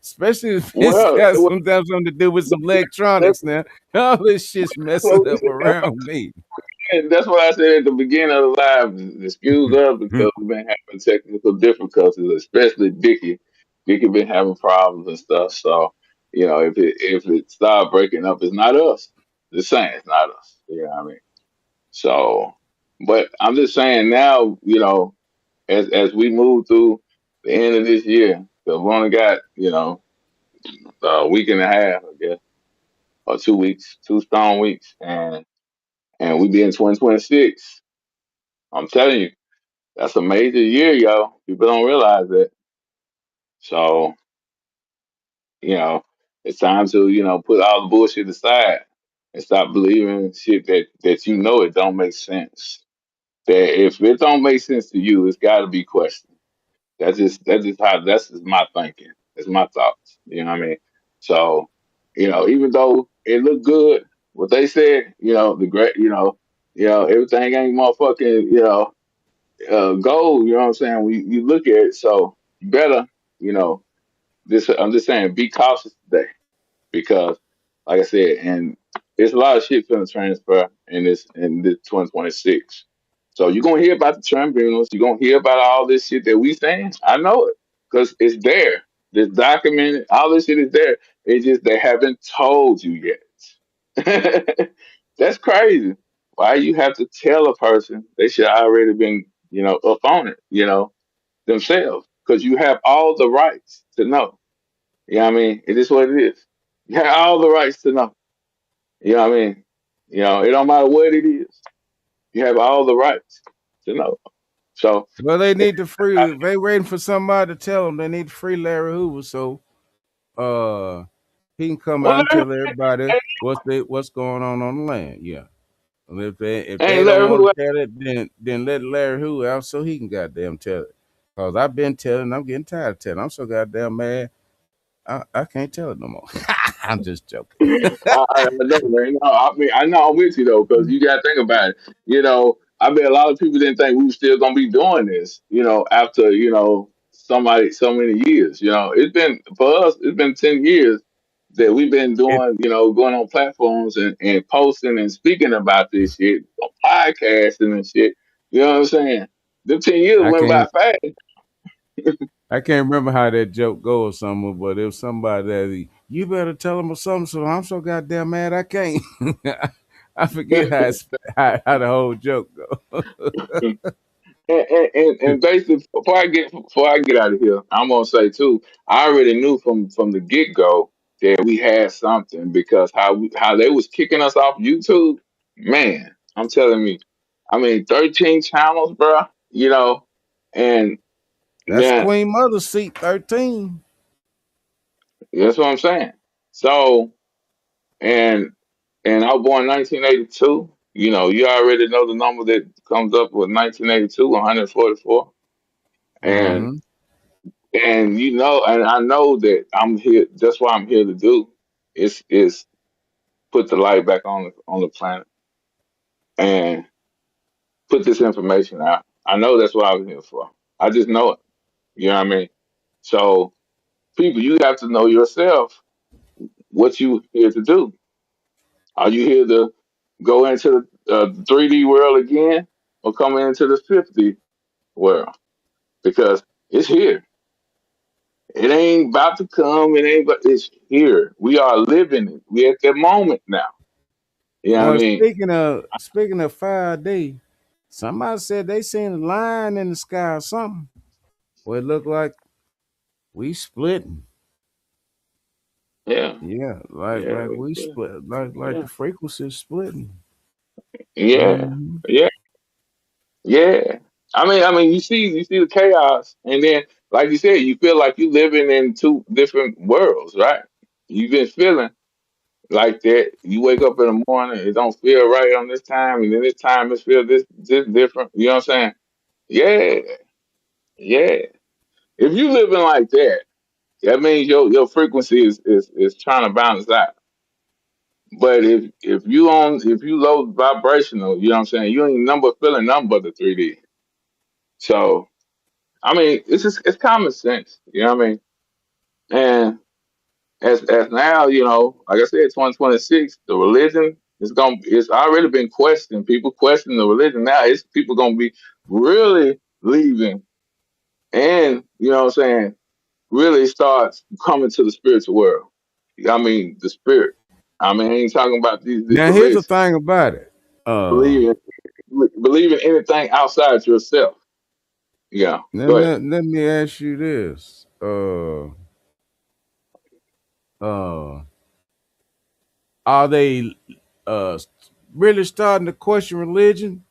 especially if it's Well, got something to do with some that's, electronics now. All this shit's messing up around me. and that's what I said at the beginning of the live. Excuse us because we've been having technical difficulties, especially Dickie. Dickie been having problems and stuff. So, if it start breaking up, it's not us. Just saying, it's not us. You know what I mean? So, but I'm just saying now, as we move through the end of this year, because we only got a week and a half, I guess, or 2 weeks, 2 strong weeks, and we be in 2026. I'm telling you. That's a major year, yo. People don't realize that. So, you know, it's time to, put all the bullshit aside and stop believing shit that it don't make sense. That if it don't make sense to you, it's gotta be questioned. That's just my thinking. It's my thoughts. You know what I mean? So, even though it looked good, what they said, the great everything ain't motherfucking, gold, you know what I'm saying? You look at it, so you better, you know, This I'm just saying, be cautious today because, like I said, and there's a lot of shit finna transfer in this 2026. So you're gonna hear about the tribunals. You're gonna hear about all this shit that we saying. I know it because it's there. It's documented. All this shit is there. It's just they haven't told you yet. That's crazy. Why you have to tell a person they should already been, up on it, themselves? Because you have all the rights to know. You know what I mean? It is what it is. You have all the rights to know. You know what I mean? It don't matter what it is. You have all the rights to know. So, Well, they need to free. They waiting for somebody to tell them they need to free Larry Hoover so uh he can come well, out and Larry, tell everybody what's going on the land. Yeah. And if they ain't don't Larry want who? to tell it, then let Larry Hoover out so he can goddamn tell it. Cause I've been telling, I'm getting tired of telling. I'm so goddamn mad. I can't tell it no more. I'm just joking. I know, man. No, I mean, I know I'm with you though, because you got to think about it. I bet a lot of people didn't think we were still gonna be doing this. After so many years. It's been for us. It's been 10 years that we've been It, doing. Going on platforms and posting and speaking about this shit, on podcasting and shit. You know what I'm saying? Them 10 years I went by can't fast. I can't remember how that joke goes somewhere, but it was somebody that you better tell him or something. So I'm so goddamn mad I can't. I forget how the whole joke goes. And basically, before I get out of here, I'm gonna say too. I already knew from the get go that we had something because how they was kicking us off YouTube. Man, I'm telling me, I mean, 13 channels, bro. And That's then Queen Mother's seat 13. that's what I'm saying. So and I was born 1982. You already know the number that comes up with 1982, 144. And Mm-hmm. and I know that I'm here. That's what I'm here to do. Is put the light back on the planet and put this information out. I know that's what I was here for. I just know it. You know what I mean? So people, you have to know yourself what you here to do. Are you here to go into the 3D world again, or come into the 50 world? Because it's here. It ain't about to come. It ain't. But it's here. We are living it. We at that moment now. You know what I Well, mean? speaking of 5D, somebody said they seen a line in the sky or something. Well, it looked like we splitting. Yeah. Yeah, Yeah. like we Yeah. split, like Yeah. the frequency is splitting. Yeah. Mm-hmm. Yeah. Yeah. I mean, you see the chaos, and then, like you said, you feel like you living in two different worlds, right? You've been feeling like that. You wake up in the morning, it don't feel right on this time, and then this time it feel this different. You know what I'm saying? Yeah. Yeah. If you living like that, that means your frequency is trying to balance out. But if you low vibrational, you know what I'm saying, you ain't number feeling nothing but the 3D. So I mean, it's common sense, you know what I mean? And as now, like I said, 2026, the religion it's already been questioned. People question the religion now. It's people gonna be really leaving, and you know what I'm saying, really starts coming to the spiritual world. I mean, the spirit. I mean, I ain't talking about these Now, here's the religions. thing about it. Uh, Believe believe in anything outside yourself. Yeah, let, go ahead. let, let me ask you this. Uh, are they uh really starting to question religion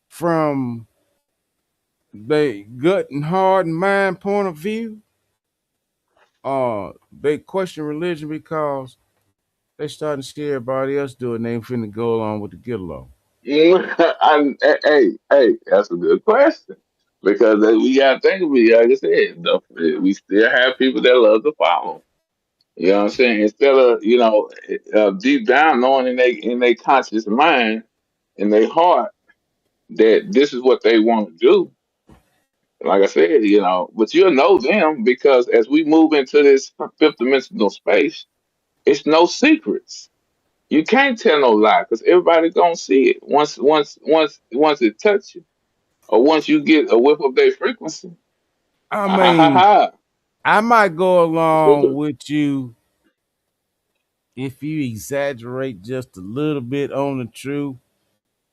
from they gut and heart and mind point of view? They question religion because they starting to see everybody else do it and they ain't finna go along with the get along. Hey, that's a good question because we got to think of it. Like I said, we still have people that love to follow. You know what I'm saying? Instead of deep down knowing in their conscious mind, in their heart, that this is what they want to do. Like I said, but you'll know them because as we move into this fifth dimensional space, it's no secrets. You can't tell no lie because everybody gonna see it once it touch you or once you get a whiff of their frequency. I Ha ha ha mean, ha. I might go That's what along with you if you exaggerate just a little bit on the truth.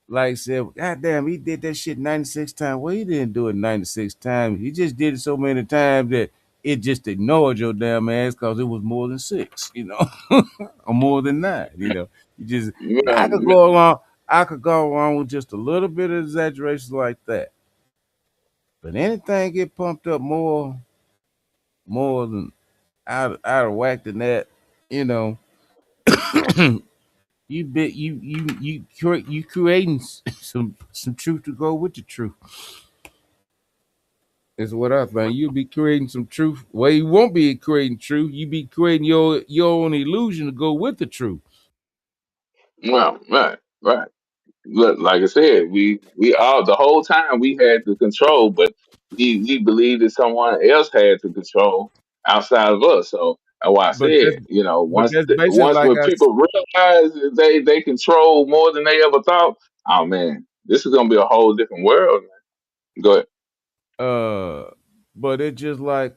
Like I said, God damn, he did that shit 96 times. Well, he didn't do it 96 times. He just did it so many times that it just ignored your damn ass because it was more than six, or more than nine, You just I could man, go along, I could go along with just a little bit of exaggeration like that. But anything get pumped up more than out of whack than that, you know, you creating some truth to go with the truth. Is what I think. You'll be creating some truth. Well, you won't be creating truth. You be creating your own illusion to go with the truth. well, right. Look, like I said, we all the whole time we had the control, but we believed that someone else had the control outside of us. So that's why I But said, that's but that's basically once like when people realize that they control more than they ever thought, oh man, this is gonna be a whole different world. Man. Go ahead. but it's just like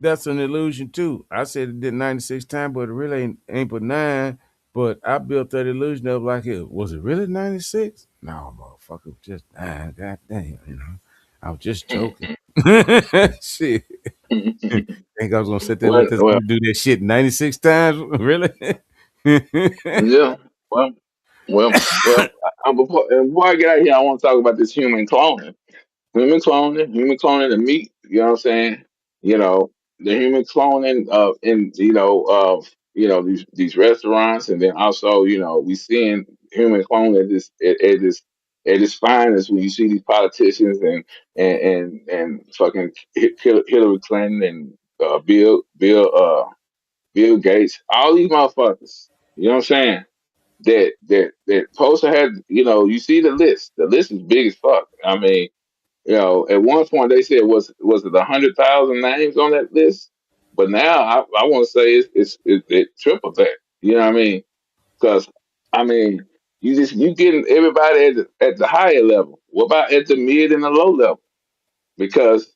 that's an illusion too. I said it did 96 times, but it really ain't but nine. But I built that illusion up like it was it really 96? No, motherfucker, it was just nine. God damn, I was just joking. Shit. Think I was gonna sit there and well, let this well, dude do that shit 96 times? Really? yeah. Well, well. Before I get out of here, I want to talk about this human cloning. Human cloning the meat. You know what I'm saying? You know the human cloning in these restaurants, and then also we seeing human cloning at its finest when you see these politicians and fucking Hillary Clinton and Bill Gates, all these motherfuckers. You know what I'm saying? That poster had you see the list. The list is big as fuck. I mean at one point they said was it 100,000 names on that list, but now I want to say it triple that. You know what I mean? Because I mean you getting everybody at the higher level. What about at the mid and the low level? Because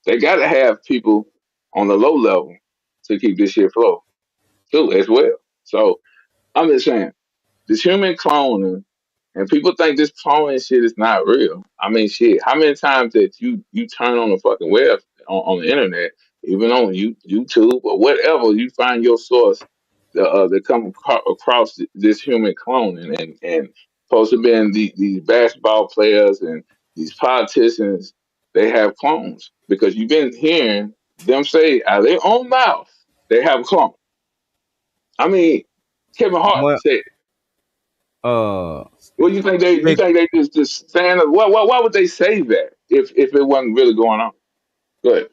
they got to have people on the low level to keep this shit flow too as well. So I'm just saying this human cloning, and people think this cloning shit is not real. I mean, shit. How many times that you turn on the fucking web on the internet, even on YouTube or whatever, you find your source that come across this human cloning and supposed to be these basketball players and these politicians. They have clones because you've been hearing them say out of their own mouth they have a clone. I mean, Kevin Hart well, said. uh, Well, you speak, think they just saying why would they say that if it wasn't really going on? Good.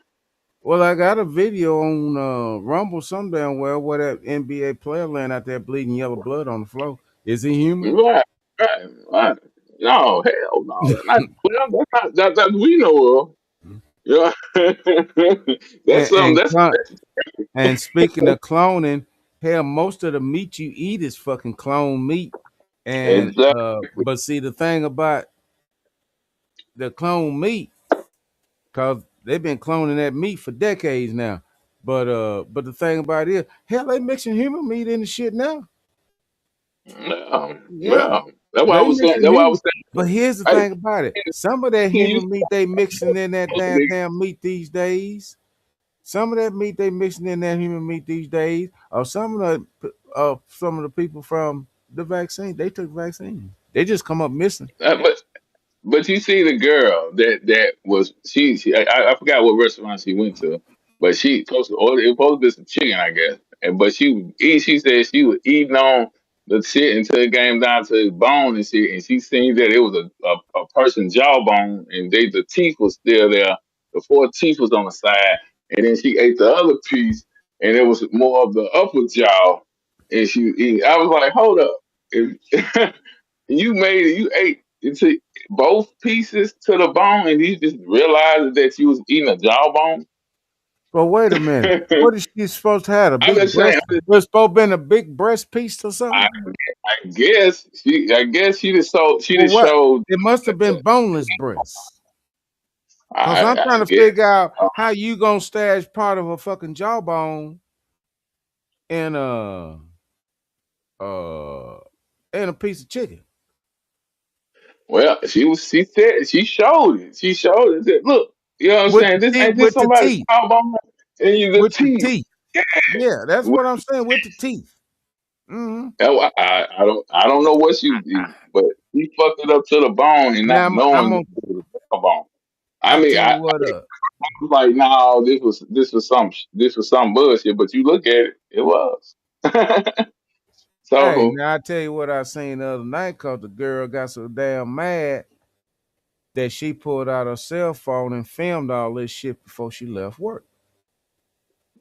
well, I got a video on Rumble some damn well where that NBA player laying out there bleeding yellow blood on the floor. Is he human? Right, right. No, hell no. That's not that we know of. Yeah. That's And something and, that's clon- and speaking of cloning, hell, most of the meat you eat is fucking clone meat. And exactly but see the thing about the clone meat, cause they've been cloning that meat for decades now. But the thing about it is, hell, they mixing human meat in the shit now. yeah, Yeah, yeah. That's why I they was saying mixing that's why I was human. But here's the saying thing about it: some of that hey, you human meat they mixing in that supposed to be damn meat these days. Some of that meat they mixing in that human meat these days, or some of the people from the vaccine, they took vaccine. They just come up missing. but you see the girl that was I forgot what restaurant she went to, but she supposed to order it was supposed to be some chicken, I guess. And but she said she was eating on the shit until it came down to the bone and shit, and she seen that it was a person's jawbone and the teeth was still there. The four teeth was on the side, and then she ate the other piece, and it was more of the upper jaw, and I was like, hold up. If, you ate it. both pieces to the bone, and you just realized that you was eating a jawbone. Well, wait a minute. What is she supposed to have? A I'm big just saying. breast? Was supposed to be a big breast piece or I, something? I guess she. I guess she just so she Well, just what? showed. It must have been boneless breasts. Cause I'm I trying to guess. figure out how you gonna stash part of a fucking jawbone in uh in a piece of chicken Well, she was. She said she showed it. She showed it. Said, look, you know what I'm with saying? the This teeth. ain't this With the somebody's teeth. jawbone and you the With the teeth. teeth. Yeah, that's What- what I'm saying. With the teeth. Hmm. I don't know what she was eating, but she fucked it up to the bone and Now not I'm knowing gonna. that it was a jawbone. I I mean, tell you I what. was like, no, this was some bullshit. But you look at it, it was. Hey, So now I tell you what I seen the other night. Cause the girl got so damn mad that she pulled out her cell phone and filmed all this shit before she left work.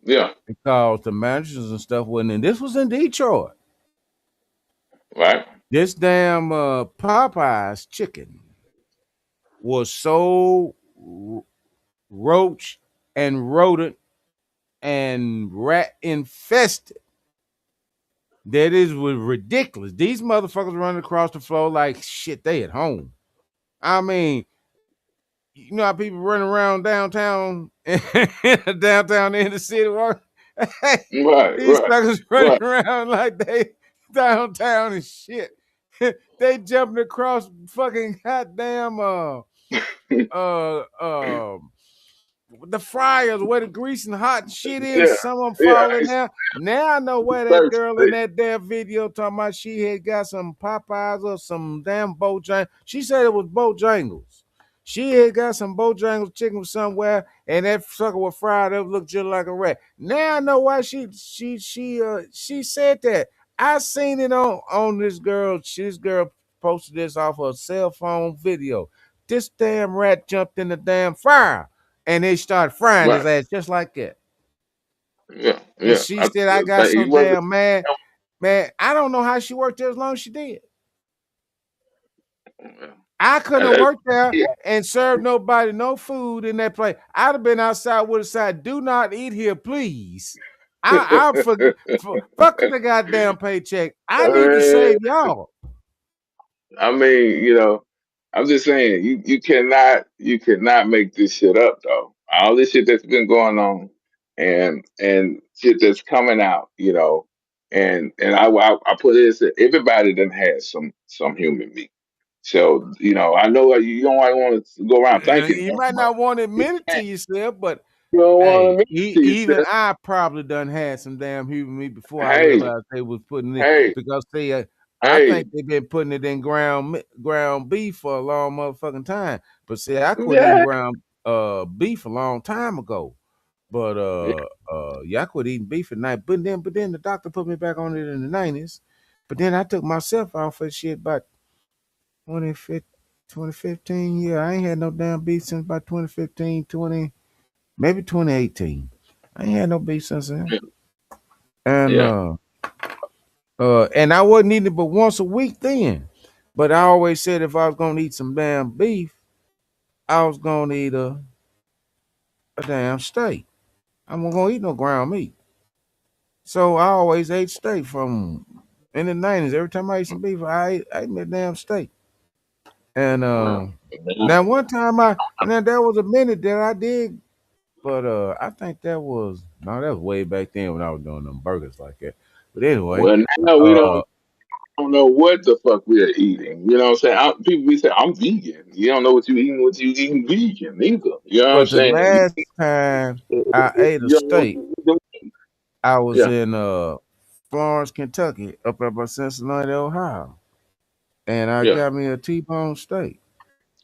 yeah, Because the managers and stuff wasn't in. This was in Detroit. right, This damn Popeyes chicken was so roach and rodent and rat infested that it was ridiculous. These motherfuckers running across the floor like shit. They at home. I mean, you know how people run around downtown, downtown in the city. right, These right, suckers running right. around like they downtown and shit. They jumping across fucking goddamn uh uh the fryers where the grease and hot and shit is. Yeah, Some of them yeah. falling down. Now I know where that Search girl in it. that damn video talking about she had got some Popeyes or some damn Bojangles. She said it was Bojangles. She had got some Bojangles chicken somewhere, and that sucker was fried up, looked just like a rat. Now I know why she said that. I seen it on this girl. This girl posted this off her cell phone video. This damn rat jumped in the damn fire and they started frying his Right. ass just like that. Yeah, And yeah. she said, I got so He wasn't. damn mad. Man, I don't know how she worked there as long as she did. Yeah. I couldn't And, have worked there yeah, and served nobody no food in that place. I'd have been outside with a sign, do not eat here, please. Fuck the goddamn paycheck. I need to man, save y'all. I mean, I'm just saying, you cannot make this shit up though. All this shit that's been going on, and shit that's coming out, and I put it as everybody done had some human meat. So I know you don't want to go around thinking You that, might but not want to admit it you to yourself, but don't want to hey, admit it to even yourself. I probably done had some damn human meat before I Hey, realized they was putting it hey, because they, I hey, think they've been putting it in ground beef for a long motherfucking time. But see, I quit eating yeah, ground beef a long time ago. But yeah, yeah, I quit eating beef at night. But then the doctor put me back on it in the 90s. But then I took myself off that shit about 2015, 2015. Yeah, I ain't had no damn beef since about 2015, maybe 2018. I ain't had no beef since then. And yeah. and I wasn't eating it but once a week then. But I always said if I was gonna eat some damn beef, I was gonna eat a damn steak. I wasn't gonna eat no ground meat. So I always ate steak from in the 90s. Every time I ate some beef, I ate me a damn steak. And Well, now one time now there was a minute that I did, but I think that was no, that was way back then when I was doing them burgers like that. But anyway, well, now we uh don't know what the fuck we are eating. You know what I'm saying? People be saying, I'm vegan. You don't know what you eating vegan either. You know what I'm but the saying? last time I ate a You don't know what steak, you eating. I was Yeah, in Florence, Kentucky, up by Cincinnati, Ohio. And I yeah. got me a T-bone steak.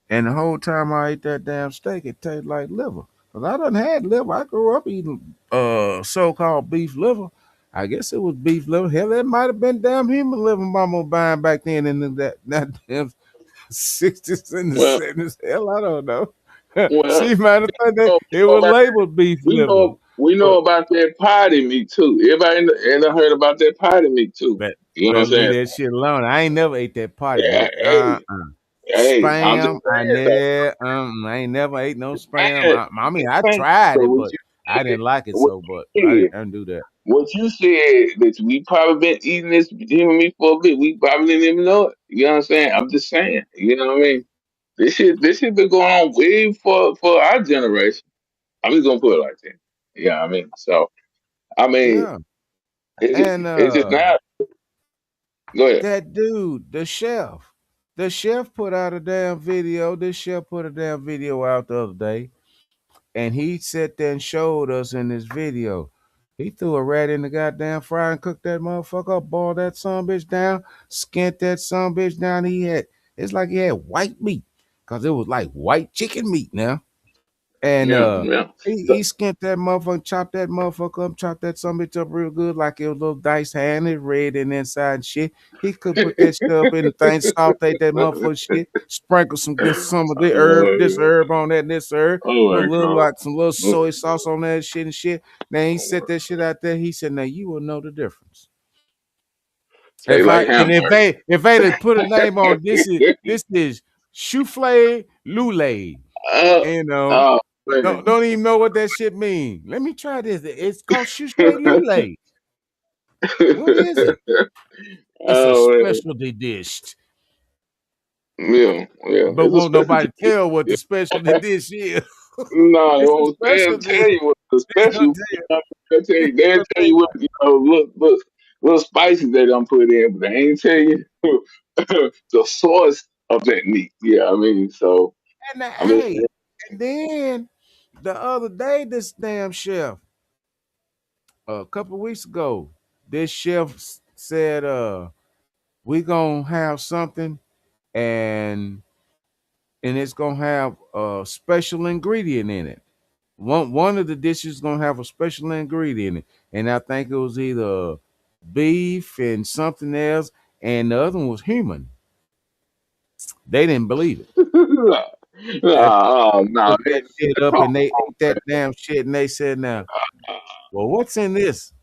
And the whole time I ate that damn steak, it tasted like liver. Cause I done had liver. I grew up eating so-called beef liver. I guess it was beef liver. Hell, it might have been damn human liver mama was buying back then in that damn 60s and the Well, 70s. Hell, I don't know. well, She might have thought that oh, it oh, was labeled beef liver. we know But about that potty meat too. Everybody in the heard about that potty meat too. but You know what I'm better leave saying? that shit alone. I ain't never ate that potty Yeah, meat. hey, Hey, I'm just Spam, saying though. I ain't never ate no spam. Man, I mean, I man, tried so it, what but you I said, didn't like it what so. But you said, I didn't do that. what you said that we probably been eating this human meat for a bit. We probably didn't even know it. You know what I'm saying? I'm just saying. You know what I mean? This shit been going on way for our generation. I'm just gonna put it like that. Yeah, I mean, so I mean, Yeah, it's just, and it's just now. Go ahead. that dude, the chef put out a damn video. This chef put a damn video out the other day, and he sat there and showed us in this video. He threw a rat in the goddamn fryer and cooked that motherfucker up, boiled that son bitch down, skint that son bitch down. It's like he had white meat, cause it was like white chicken meat now. And Yeah, yeah. he skint that motherfucker, chopped that motherfucker up, chopped that some bitch up real good, like it was little diced hand, it red and inside and shit. He could put that shit up in the thing, saute that motherfucker shit, sprinkle some of the herb, this Oh, herb on that, and this herb, oh put a my little god. like some little soy sauce on that shit and shit. Then he set that shit out there. He said, "Now you will know the difference." Say like hamburger. If they to put a name on this is souffle lule. uh, You know, oh man. don't even know what that shit mean. Let me try this. It's called souffle lule. What is it? It's a Oh man. specialty dish, Yeah, yeah. but It's a won't nobody specialty. tell what the specialty dish is. No, they It's a won't. They'll specialty. tell you what the They gonna special. tell you. They'll tell They you. They'll gonna tell tell you you. what look, little spices they don't put in, but they ain't tell you the source of that meat. Yeah, I mean, so And I mean, hey, and then the other day, this damn chef, a couple of weeks ago, this chef said, we gonna have something and it's gonna have a special ingredient in it. One of the dishes gonna have a special ingredient in it, and I think it was either beef and something else, and the other one was human. They didn't believe it. no, That no, put that shit up, come and they on, ate that damn shit, and they said, "Now, man. well, what's in this?"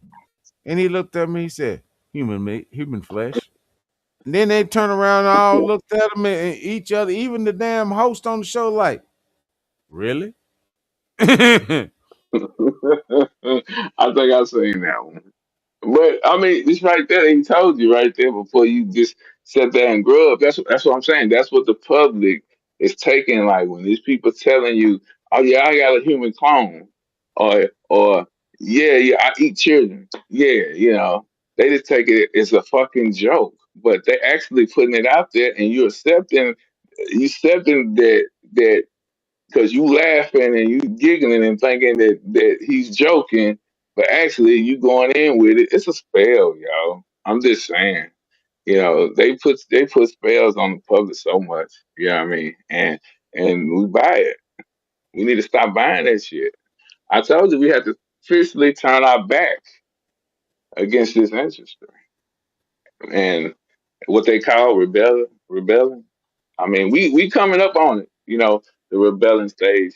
And he looked at me. He said, "Human meat, human flesh." And then they turned around and all looked at him and each other, even the damn host on the show, like, really? I think I've seen that one. But I mean, it's right there. He told you right there before you just sit there and grub. That's what I'm saying. That's what the public is taking. Like when these people telling you, "Oh yeah, I got a human clone," or yeah, I eat children. Yeah, they just take it as a fucking joke. But they actually putting it out there, and you accepting that because you laughing and you giggling and thinking that he's joking, but actually you going in with it. It's a spell, y'all. I'm just saying. They put spells on the public so much. You know what I mean? And we buy it. We need to stop buying that shit. I told you we have to officially turn our back against this industry and what they call rebelling. I mean, we coming up on it. The rebelling stage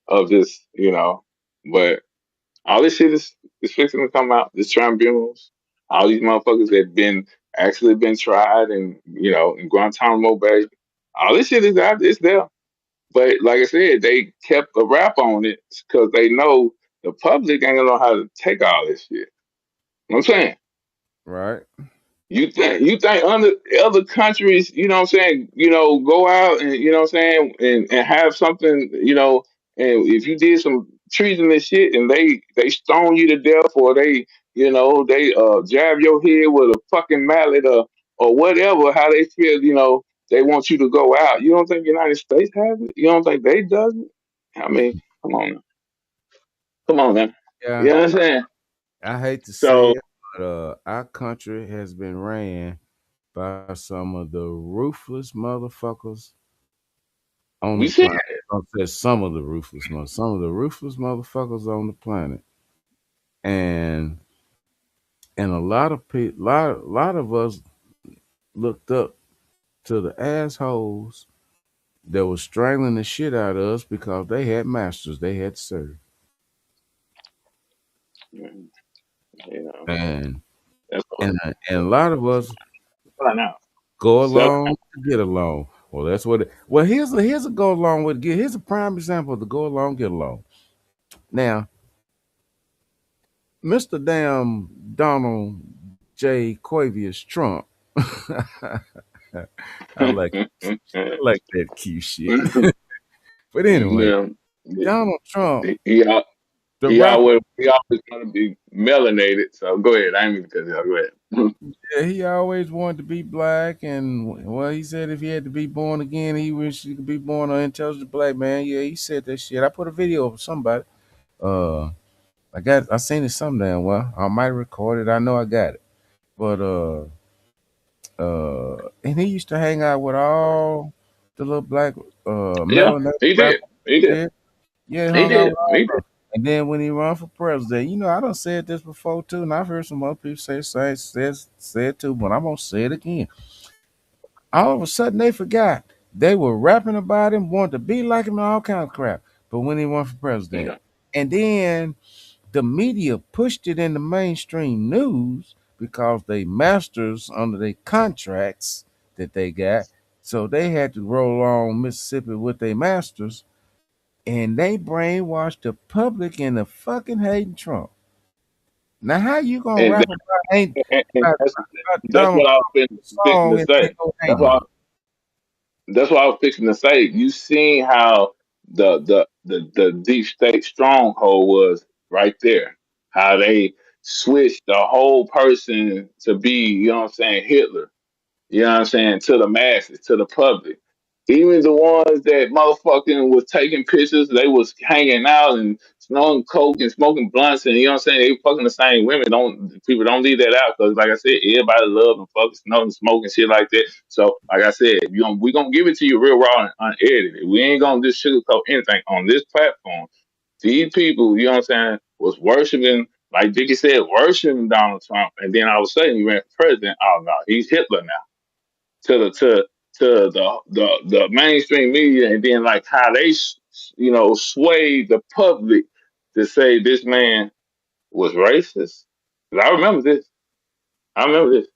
of this. But all this shit is fixing to come out. This tribunals, all these motherfuckers that been tried and in Guantanamo Bay, all this shit is out. It's there. But like I said, they kept a rap on it because they know the public ain't gonna know how to take all this shit. You know what I'm saying? Right. You think other countries, you know what I'm saying, go out and you know what I'm saying and have something, and if you did some treasonous shit and they stone you to death or they jab your head with a fucking mallet or whatever, how they feel, they want you to go out. You don't think the United States has it? You don't think they does it? I mean, come on now. Come on now. You Yeah. know what I'm saying? I hate to say So it, but our country has been ran by some of the ruthless motherfuckers on we the see planet. I said some of the ruthless motherfuckers on the planet, and a lot of people, lot of us looked up to the assholes that was strangling the shit out of us because they had masters they had to serve, it. You know, and that's what a lot of us I know. go So along to get along. Well, that's what. Well, here's a go along with. Here's a prime example of the go along get along. Now, Mister Damn Donald J. Quavius Trump. I like I like that cute shit. But anyway, Yeah. Donald Trump, He, al- the rapper, he always gonna be melanated. So go ahead. I ain't mean to cut you off. Go ahead. yeah, he always wanted to be black, and well, he said if he had to be born again, he wished he could be born an intelligent black man. Yeah, he said that shit. I put a video of somebody. Uh, I seen it some damn well. I might record it. I know I got it. But and he used to hang out with all the little black Yeah, melanated he did. rappers. He did. Yeah, yeah, he He hung out did. with all He of did. them. And then when he run for president, I done said this before too, and I've heard some other people say it too, but I'm gonna say it again. All of a sudden they forgot. They were rapping about him, wanted to be like him, and all kind of crap. But when he run for president, Yeah. and then the media pushed it in the mainstream news because they masters under their contracts that they got. So they had to roll on Mississippi with their masters, and they brainwashed the public into fucking hating Trump. Now, how you gonna And, rap about ain't and about that's Donald what I was Trump fixing song to and say. then go hate That's why him? That's what I was fixing to say. You seen how the deep state stronghold was right there. How they switched the whole person to be, Hitler. You know what I'm saying? To the masses, to the public. Even the ones that motherfucking was taking pictures, they was hanging out and snorting coke and smoking blunts, and you know what I'm saying? They fucking the same women. Don't people don't leave that out because, like I said, everybody love and fucking snorting, smoking shit like that. So, like I said, we gonna give it to you real raw and unedited. We ain't gonna just sugarcoat anything on this platform. These people, you know what I'm saying, was worshiping, like Dickie said, worshiping Donald Trump, and then all of a sudden he ran for president. Oh no, he's Hitler now to the mainstream media, and then like how they swayed the public to say this man was racist. 'Cause I remember this. I remember this.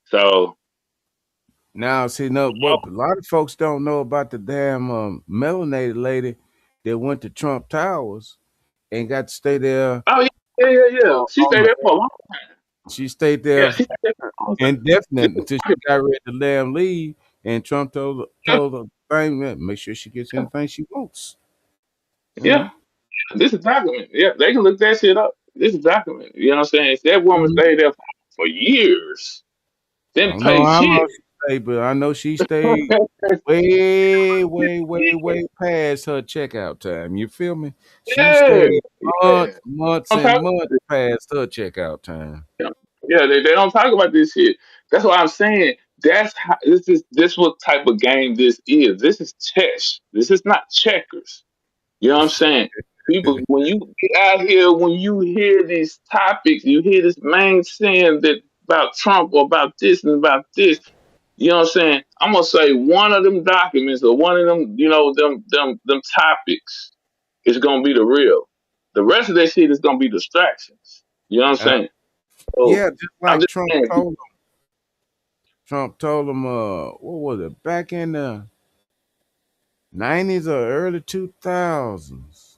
So Now, see, no, what a lot of folks don't know about the damn melanated lady that went to Trump Towers and got to stay there oh yeah. She on stayed the. there for a long. She stayed Yeah, there she stayed there for a long time. indefinite Just until she got ready to damn leave, and Trump told her thing that make sure she gets anything she wants. You yeah, know. this is document. Yeah, they can look that shit up. This is document. You know what I'm saying? If that woman Mhm. stayed there for years, I didn't don't know pay how long shit. she stayed, but I know she stayed way, way, way, way past her checkout time. You feel me? She Yeah, stayed yeah. months I'm and talking. months past her checkout time. Yeah, yeah, they don't talk about this shit. That's what I'm saying. That's how this what type of game this is. This is chess. This is not checkers. You know what I'm saying? People, when you get out here, when you hear these topics, you hear this man saying that about Trump or about this and about this. You know what I'm saying? I'm gonna say one of them documents or one of them, them topics is gonna be the real. The rest of that shit is gonna be distractions. You know what I'm Uh, saying? So yeah, just I'm like just saying, Trump told him, what was it, back in the 90s or early 2000s,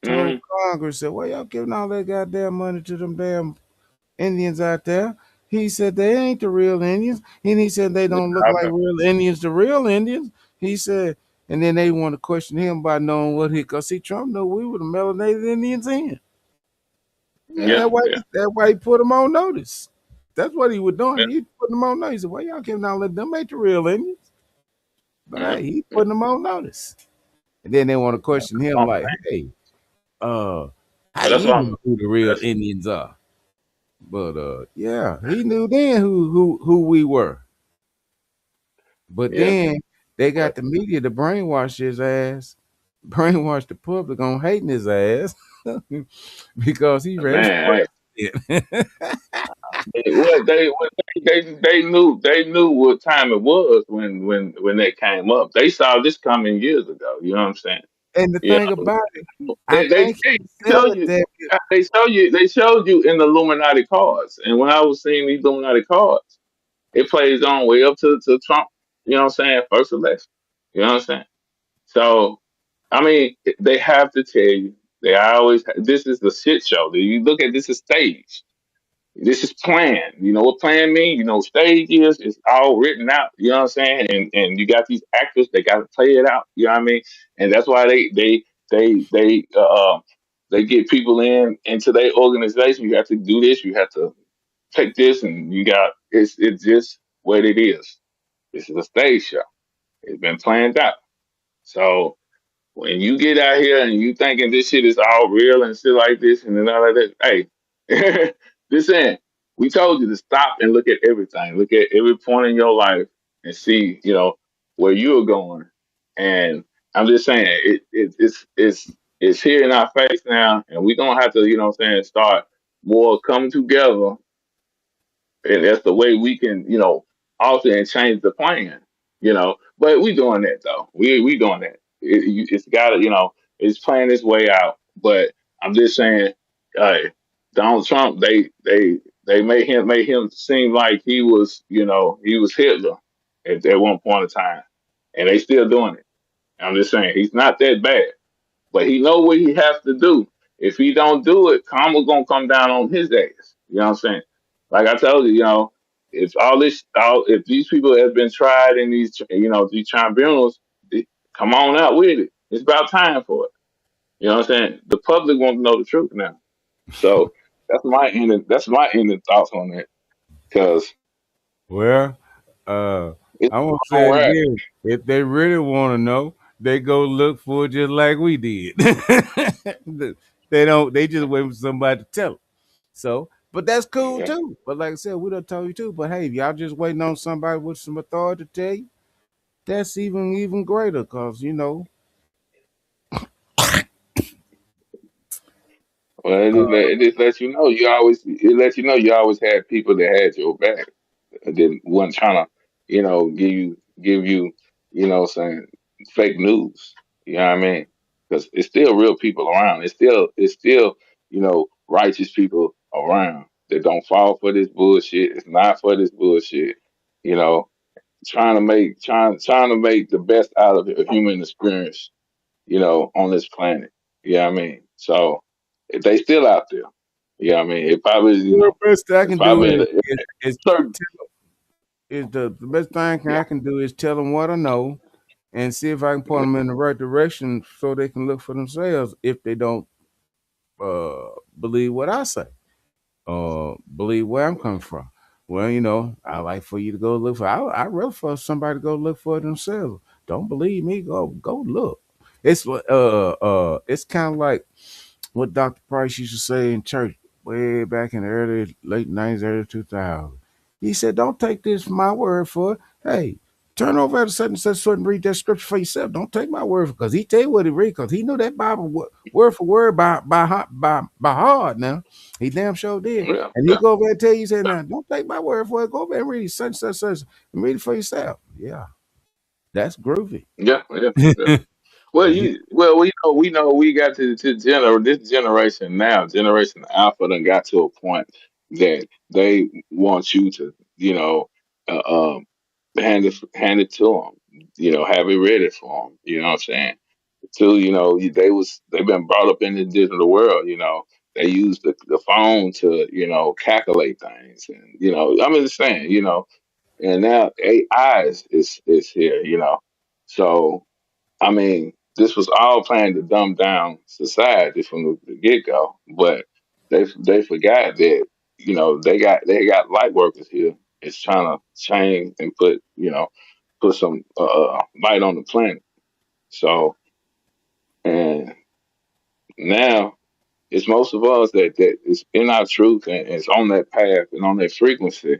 told mm, Congress, said, well, y'all giving all that goddamn money to them damn Indians out there. He said they ain't the real Indians. And he said they don't look like real Indians, the real Indians. He said, and then they want to question him by knowing what he, because see, Trump knew we were the melanated Indians in. Yeah, yeah, yeah, that's why he put them on notice. That's what he was doing. yeah, He put them on notice. He said, well, y'all giving all that, them ain't the real Indians. But yeah, hey, he yeah. putting them on notice. And then they want to question That's him what I'm like, saying. hey, uh, how But that's you what know who the real that's, Indians are? But yeah, he knew then who we were. But yeah. then they But got the media to brainwash his ass, brainwash the public on hating his ass because he ran for man, president. they knew what time it was when that came up. They saw this coming years ago. You know what I'm saying? And the Yeah, thing about it, I they think they he show said you that. they showed you in the Illuminati cards, and when I was seeing these Illuminati cards, it plays on way up to Trump. You know what I'm saying? First election. You know what I'm saying? So, I mean, they have to tell you. They always. This is the shit show. You look at this as stage. This is planned. You know what plan mean? You know what stage is. It's all written out. You know what I'm saying? And you got these actors. They got to play it out. You know what I mean? And that's why they get people into their organization. You have to do this. You have to take this, and you got it's just what it is. This is a stage show. It's been planned out. So when you get out here and you thinking this shit is all real and shit like this and all like that, hey, this ain't. We told you to stop and look at everything. Look at every point in your life and see, where you're going. And I'm just saying, it's here in our face now, and we're gonna have to, start more coming together, and that's the way we can, alter and change the plan. But we doing that though. We doing that. It's got to, it's playing its way out. But I'm just saying, uh, Donald Trump, they made him seem like he was Hitler at one point in time, and they still doing it. I'm just saying he's not that bad, but he know what he has to do. If he don't do it, karma gonna come down on his ass. You know what I'm saying? Like I told you, if these people have been tried in these tribunals, come on out with it. It's about time for it. You know what I'm saying? The public wants to know the truth now. So that's my ending thoughts on that. Because Well, uh, it's I'm gonna say all it right. again. If they really want to know, they go look for it just like we did. They don't. They just wait for somebody to tell them. So, but that's cool Yeah. too. But like I said, we done told you too. But hey, if y'all just waiting on somebody with some authority to tell you, that's even greater. Cause Well, it just lets you know you always had people that had your back. Didn't wasn't trying to, give you, saying fake news. You know what I mean? Because it's still real people around. It's still, righteous people around that don't fall for this bullshit. It's not for this bullshit. You know, trying to make the best out of a human experience. On this planet. You know what I mean? So if they still out there, you know what I mean? It probably, the best I it's can do probably is certain. the best thing Yeah. I can do is tell them what I know and see if I can point them in the right direction so they can look for themselves if they don't believe what I say. Believe where I'm coming from. Well, I like for you to go look for. I rather for somebody to go look for it themselves. Don't believe me? Go look. It's kind of like what Dr. Price used to say in church way back in the early late '90s, early 2000s. He said, "Don't take this for my word for it. Hey, turn over at a certain such sort and read that scripture for yourself. Don't take my word for because he tell you what he read because he knew that Bible word for word by heart. Now he damn sure did, Yeah. and he Yeah. go over and tell you, say, now don't take my word for it. Go over and read such and read it for yourself. Yeah, that's groovy. Yeah. Yeah. Yeah. Well, we got to this generation now. Generation Alpha done got to a point that they want you to, uh, um, hand it to them. Have it ready for them. You know what I'm saying? Too, they've been brought up in the digital world. They use the phone to, calculate things, and I'm just saying, and now AI is here. So I mean, this was all planned to dumb down society from the get go, but they forgot that they got light workers here. It's trying to change and put some light on the planet. So and now it's most of us that is in our truth and is on that path and on that frequency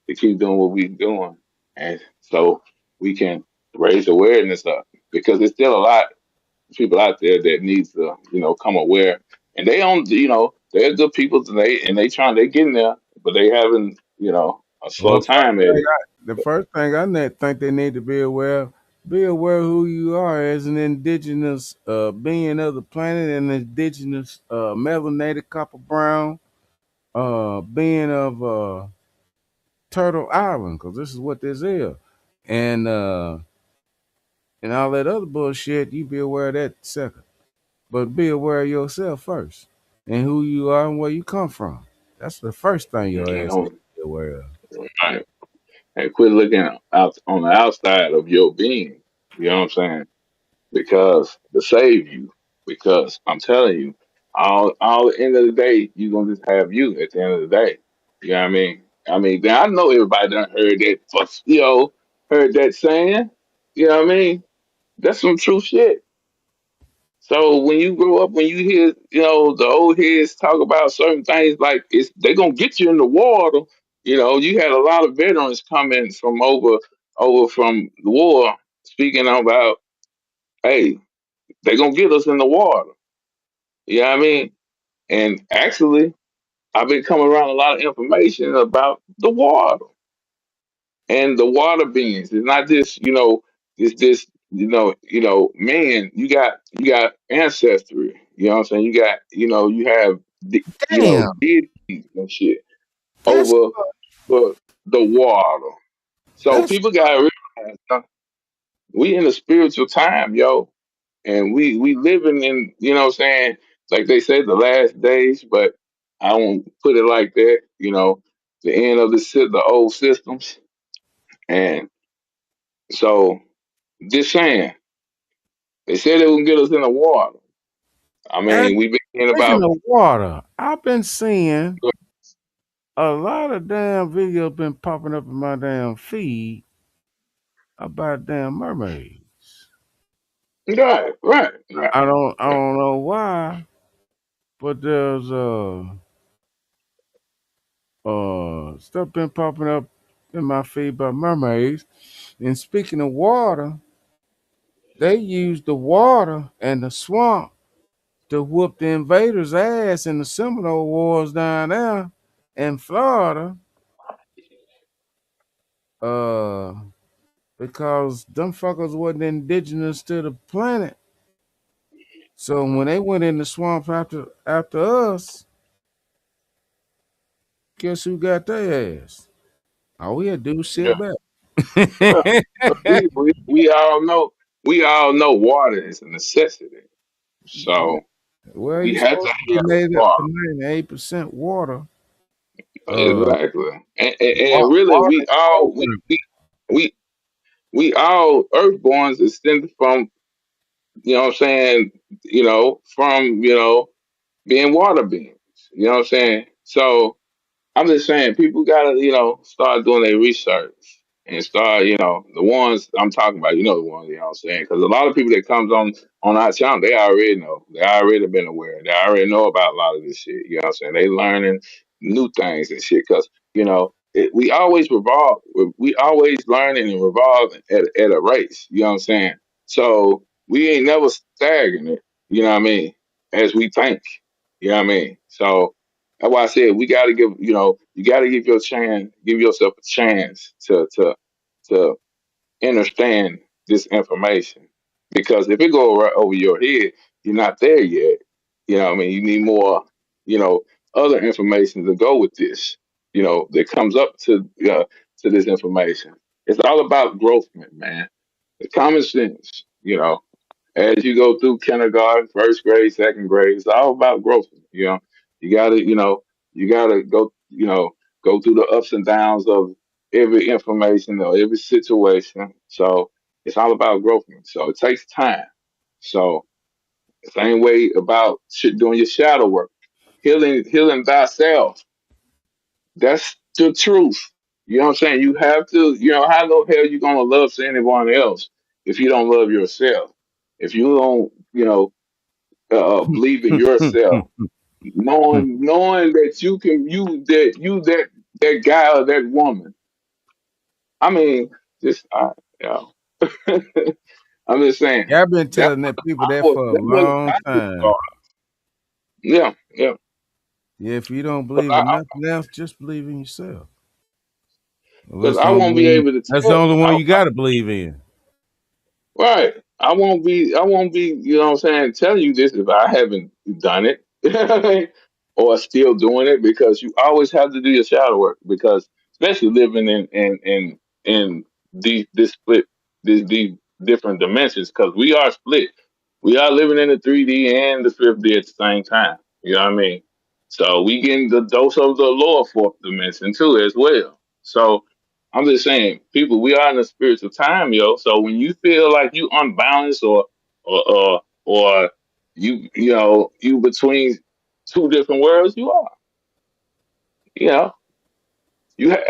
to keep doing what we're doing, and so we can raise awareness up because there's still a lot people out there that needs to, come aware. And they don't, they're good people today, and they getting there, but they having, a slow Well, time at it. the first thing think they need to be aware of who you are as an indigenous being of the planet, an indigenous melanated copper brown being of Turtle Island, because this is what this is. and all that other bullshit, you be aware of that second. But be aware of yourself first and who you are and where you come from. That's the first thing your You ass know, needs to be aware of. right. And quit looking out on the outside of your being. You know what I'm saying? Because to save you. Because I'm telling you, all the end of the day, you're gonna just have you at the end of the day. You know what I mean? Then I know everybody done heard that heard that saying. You know what I mean? That's some true shit. So when you grow up, when you hear, the old heads talk about certain things, like they gonna get you in the water. You had a lot of veterans coming from over from the war, speaking about, hey, they gonna get us in the water. You know what I mean? And actually, I've been coming around a lot of information about the water and the water beings. It's not just, it's this, man, you got ancestry. You know what I'm saying? You got, you have Damn, deities and shit that's over the water. So that's people gotta realize, we in a spiritual time, yo. And we living in, what I'm saying, like they say, the last days, but I won't put it like that, the end of the old systems. And so, just saying, they said they would get us in the water. that's We've been hearing speaking about, of water. I've been seeing a lot of damn videos been popping up in my damn feed about damn mermaids. right. I don't know why, but there's stuff been popping up in my feed about mermaids. And speaking of water, they used the water and the swamp to whoop the invaders' ass in the Seminole Wars down there in Florida. Uh, because them fuckers wasn't indigenous to the planet. So when they went in the swamp after us, guess who got their ass? All we had to do was Yeah. sit back. Well, we all know water is a necessity. Yeah. So Well, we you had to supposed to be have made up water. to 98% water. Uh, Exactly. And really, water is we we all earthborns descended from, what I'm saying, from, being water beings. You know what I'm saying? So I'm just saying, people gotta, start doing their research and start, the ones I'm talking about, the ones, you know what I'm saying? Because a lot of people that comes on our channel, they already know. They already been aware. They already know about a lot of this shit. You know what I'm saying? They learning new things and shit. Because we always revolve. We always learning and revolving at a race. You know what I'm saying? So we ain't never stagnant. You know what I mean? As we think. You know what I mean? So that's why I said we got to you got to give yourself a chance to understand this information. Because if it go right over your head, you're not there yet. You know what I mean? You need more, you know, other information to go with this, that comes up to this information. It's all about growth, man. The common sense, as you go through kindergarten, first grade, second grade, it's all about growth. You gotta, you gotta go through the ups and downs of every information or every situation. So it's all about growth. So it takes time. So the same way about doing your shadow work, healing thyself. That's the truth. You know what I'm saying? You have to, how the hell you gonna love anyone else if you don't love yourself? If you don't, believe in yourself, knowing that that guy or that woman. I mean, just I'm just saying Yeah, I've been that telling that people that was for a that was long I was time. taught. Yeah. Yeah, if you don't Because believe in nothing else, just believe in yourself. Well, I won't be able to that's the tell. only one you gotta believe in. Right. I won't be, what I'm saying, telling you this if I haven't done it. Or still doing it, because you always have to do your shadow work, because especially living in this split, these different dimensions, because we are split. We are living in the 3D and the 5D at the same time. You know what I mean? So we getting the dose of the lower fourth dimension too as well. So I'm just saying, people, we are in the spiritual time, yo. So when you feel like you unbalanced or you between two different worlds, you are. You know,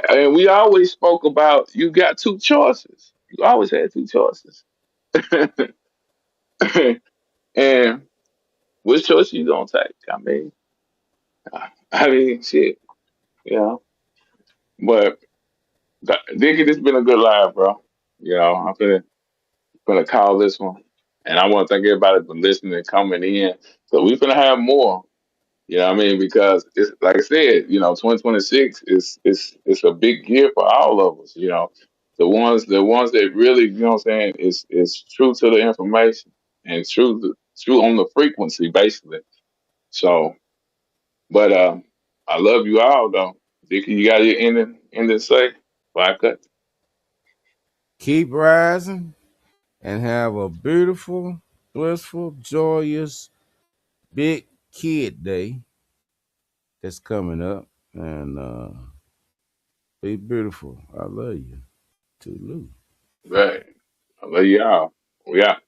and we always spoke about you got two choices. You always had two choices. And which choice you gonna take? I mean, shit, you know. But Dickie, this been a good live, bro. I'm gonna call this one, and I want to thank everybody for listening and coming in. So we finna have more. You know what I mean? Because it's like I said, 2026 is it's a big year for all of us. The ones that really, what I'm saying, is true to the information and true on the frequency, basically. So, but I love you all though. Dickie, you got your ending to say? Bye, cut. Keep rising and have a beautiful, blissful, joyous, big kid day that's coming up. And be beautiful. I love you. Toodaloo. Right. I love y'all. We out.